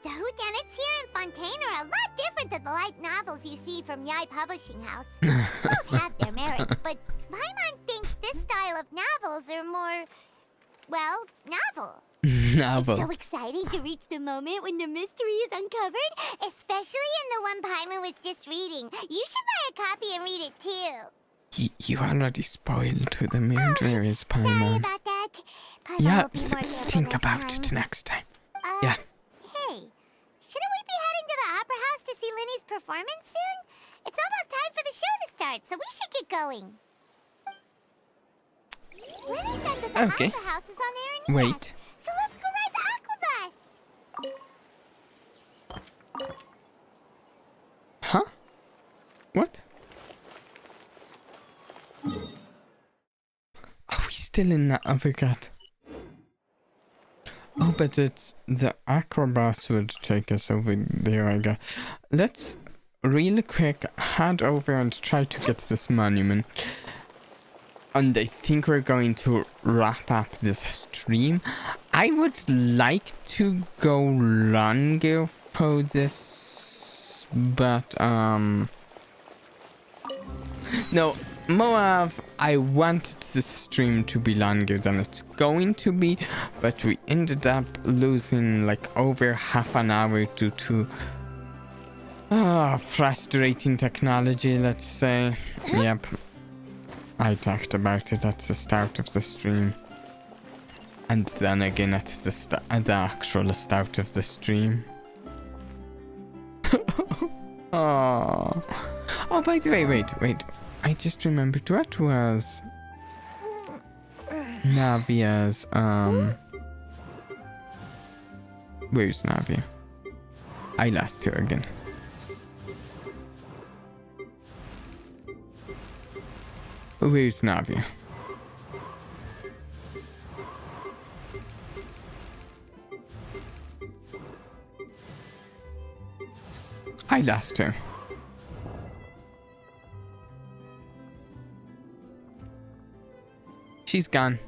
The whodunits here in Fontaine are a lot different than the light novels you see from Yai Publishing House. Both have their merits, but Paimon thinks this style of novels are more, well, novel. Novel. It's so exciting to reach the moment when the mystery is uncovered, especially in the one Paimon was just reading. You should buy a copy and read it too. You already spoiled who the murderer is, Sorry Paimon. about that. Paimon Yeah, will be more careful think next about time. it next time. Yeah. Hey, shouldn't we be heading to the opera house to see Linny's performance soon? It's almost time for the show to start, so we should get going. Linny said that the Okay. opera house is on Aranea. Wait. So let's go ride the aquabus. Huh? What? Are we still in that other cat? Oh, but it's the aquabus would take us over there, I guess. Let's really quick head over and try to get this monument. And I think we're going to wrap up this stream. I would like to go longer for this, but no, Moab, I wanted this stream to be longer than it's going to be, but we ended up losing like over half an hour due to frustrating technology, let's say. Yep. I talked about it at the start of the stream. And then again at the actual start of the stream. Oh. Oh, by the way, wait. I just remembered what was Navia's, where's Navia? I lost her again. Where's Navia? I lost her. She's gone.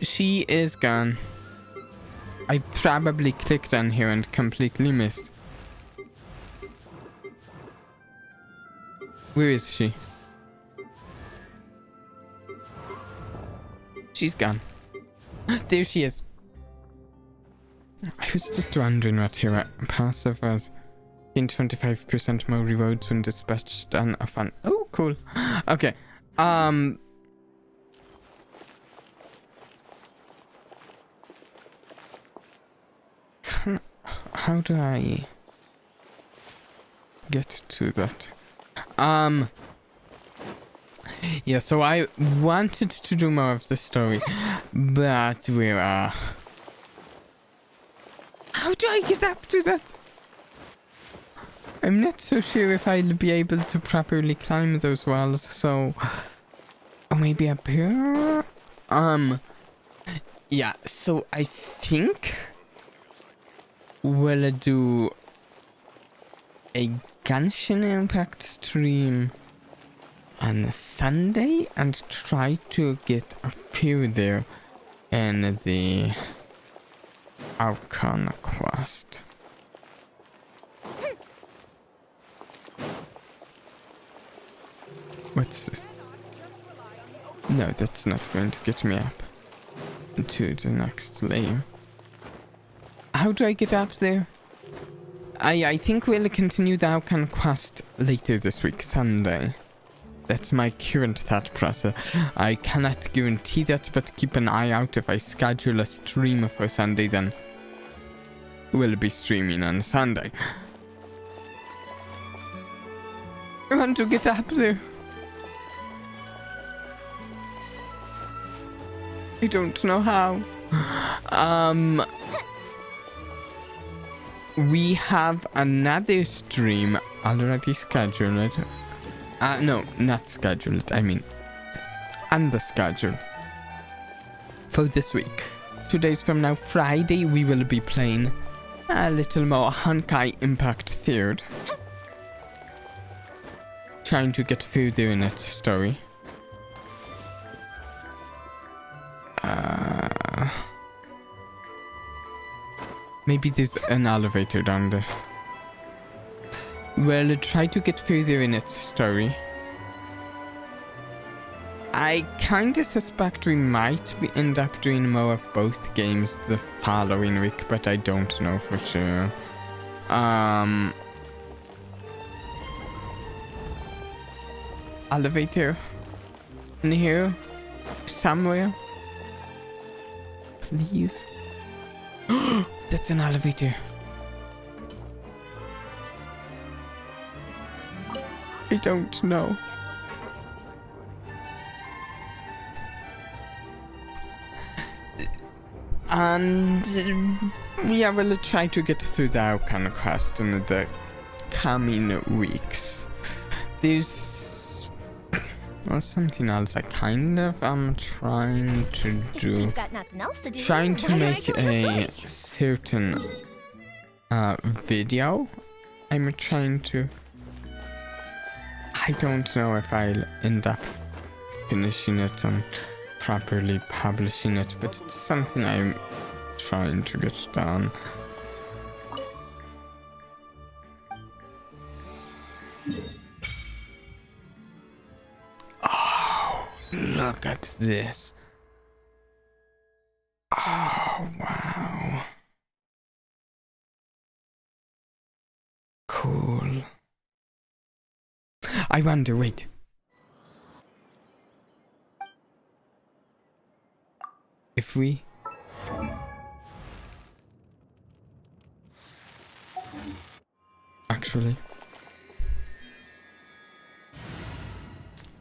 She is gone. I probably clicked on her and completely missed. Where is she? She's gone. There she is. I was just wondering what her passive was. Gain 25% more rewards when dispatched than a fun. Oh, cool. Okay. How do I get to that? Yeah, so I wanted to do more of the story, but we're, how do I get up to that? I'm not so sure if I'll be able to properly climb those walls, so... Or maybe up here? Yeah, so I think... we'll do... a Genshin Impact stream on Sunday and try to get a few there in the Archon quest. What's this? No, that's not going to get me up to the next layer. How do I get up there? I think we'll continue the Archon quest later this week, Sunday. That's my current thought process. I cannot guarantee that, but keep an eye out. If I schedule a stream for Sunday, then we'll be streaming on Sunday. I want to get up there. I don't know how. We have another stream already scheduled. No, not scheduled. I mean, on the schedule for this week. 2 days from now, Friday, we will be playing a little more Genshin Impact 3rd. Trying to get further in its story. Maybe there's an elevator down there. Well, try to get further in its story. I kinda suspect we might end up doing more of both games the following week, but I don't know for sure. elevator in here somewhere? Please. That's an elevator. I don't know. And yeah, we'll try to get through the archon quest in the coming weeks. There's something else I kind of am trying to do. Trying to make a certain video. I'm trying to. I don't know if I'll end up finishing it and properly publishing it, but it's something I'm trying to get done. Oh, look at this. Oh, wow. Cool. I wonder, wait. If we... Actually...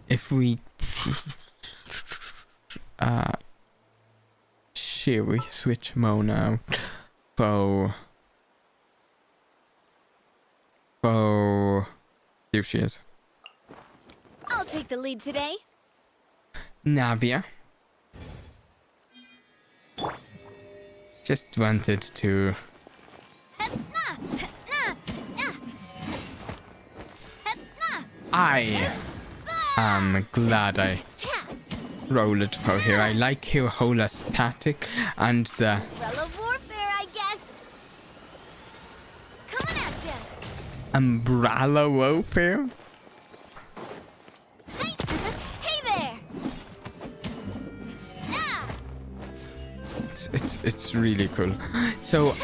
If we... Shall we switch Mona out for... Here she is. I'll take the lead today. Navia. Just wanted to... I am glad I rolled it for her. I like her whole aesthetic and the... Umbrella warfare, I guess. Coming at you. Umbrella warfare? Hey there. It's really cool. So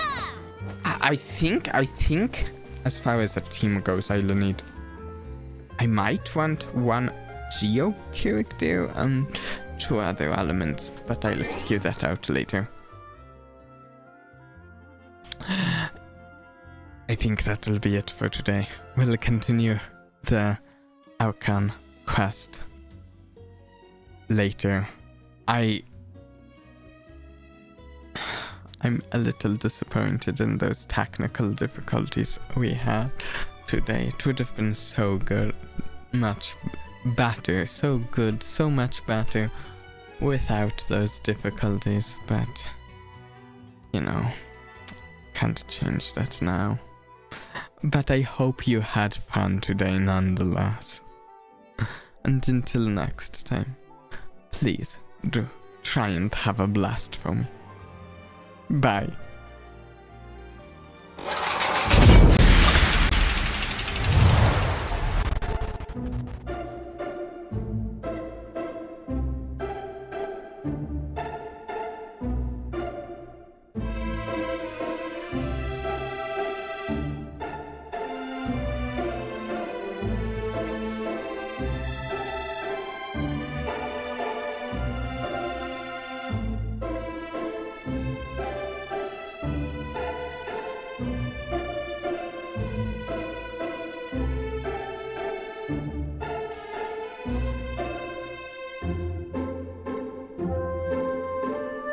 I think as far as a team goes, I might want one Geo character and 2 other elements, but I'll figure that out later. I think that'll be it for today. We'll continue the archon quest later. I'm a little disappointed in those technical difficulties we had today. It would have been so good, much better, so good, so much better without those difficulties, but you know, can't change that now. But I hope you had fun today nonetheless. And until next time, please do try and have a blast for me. Bye.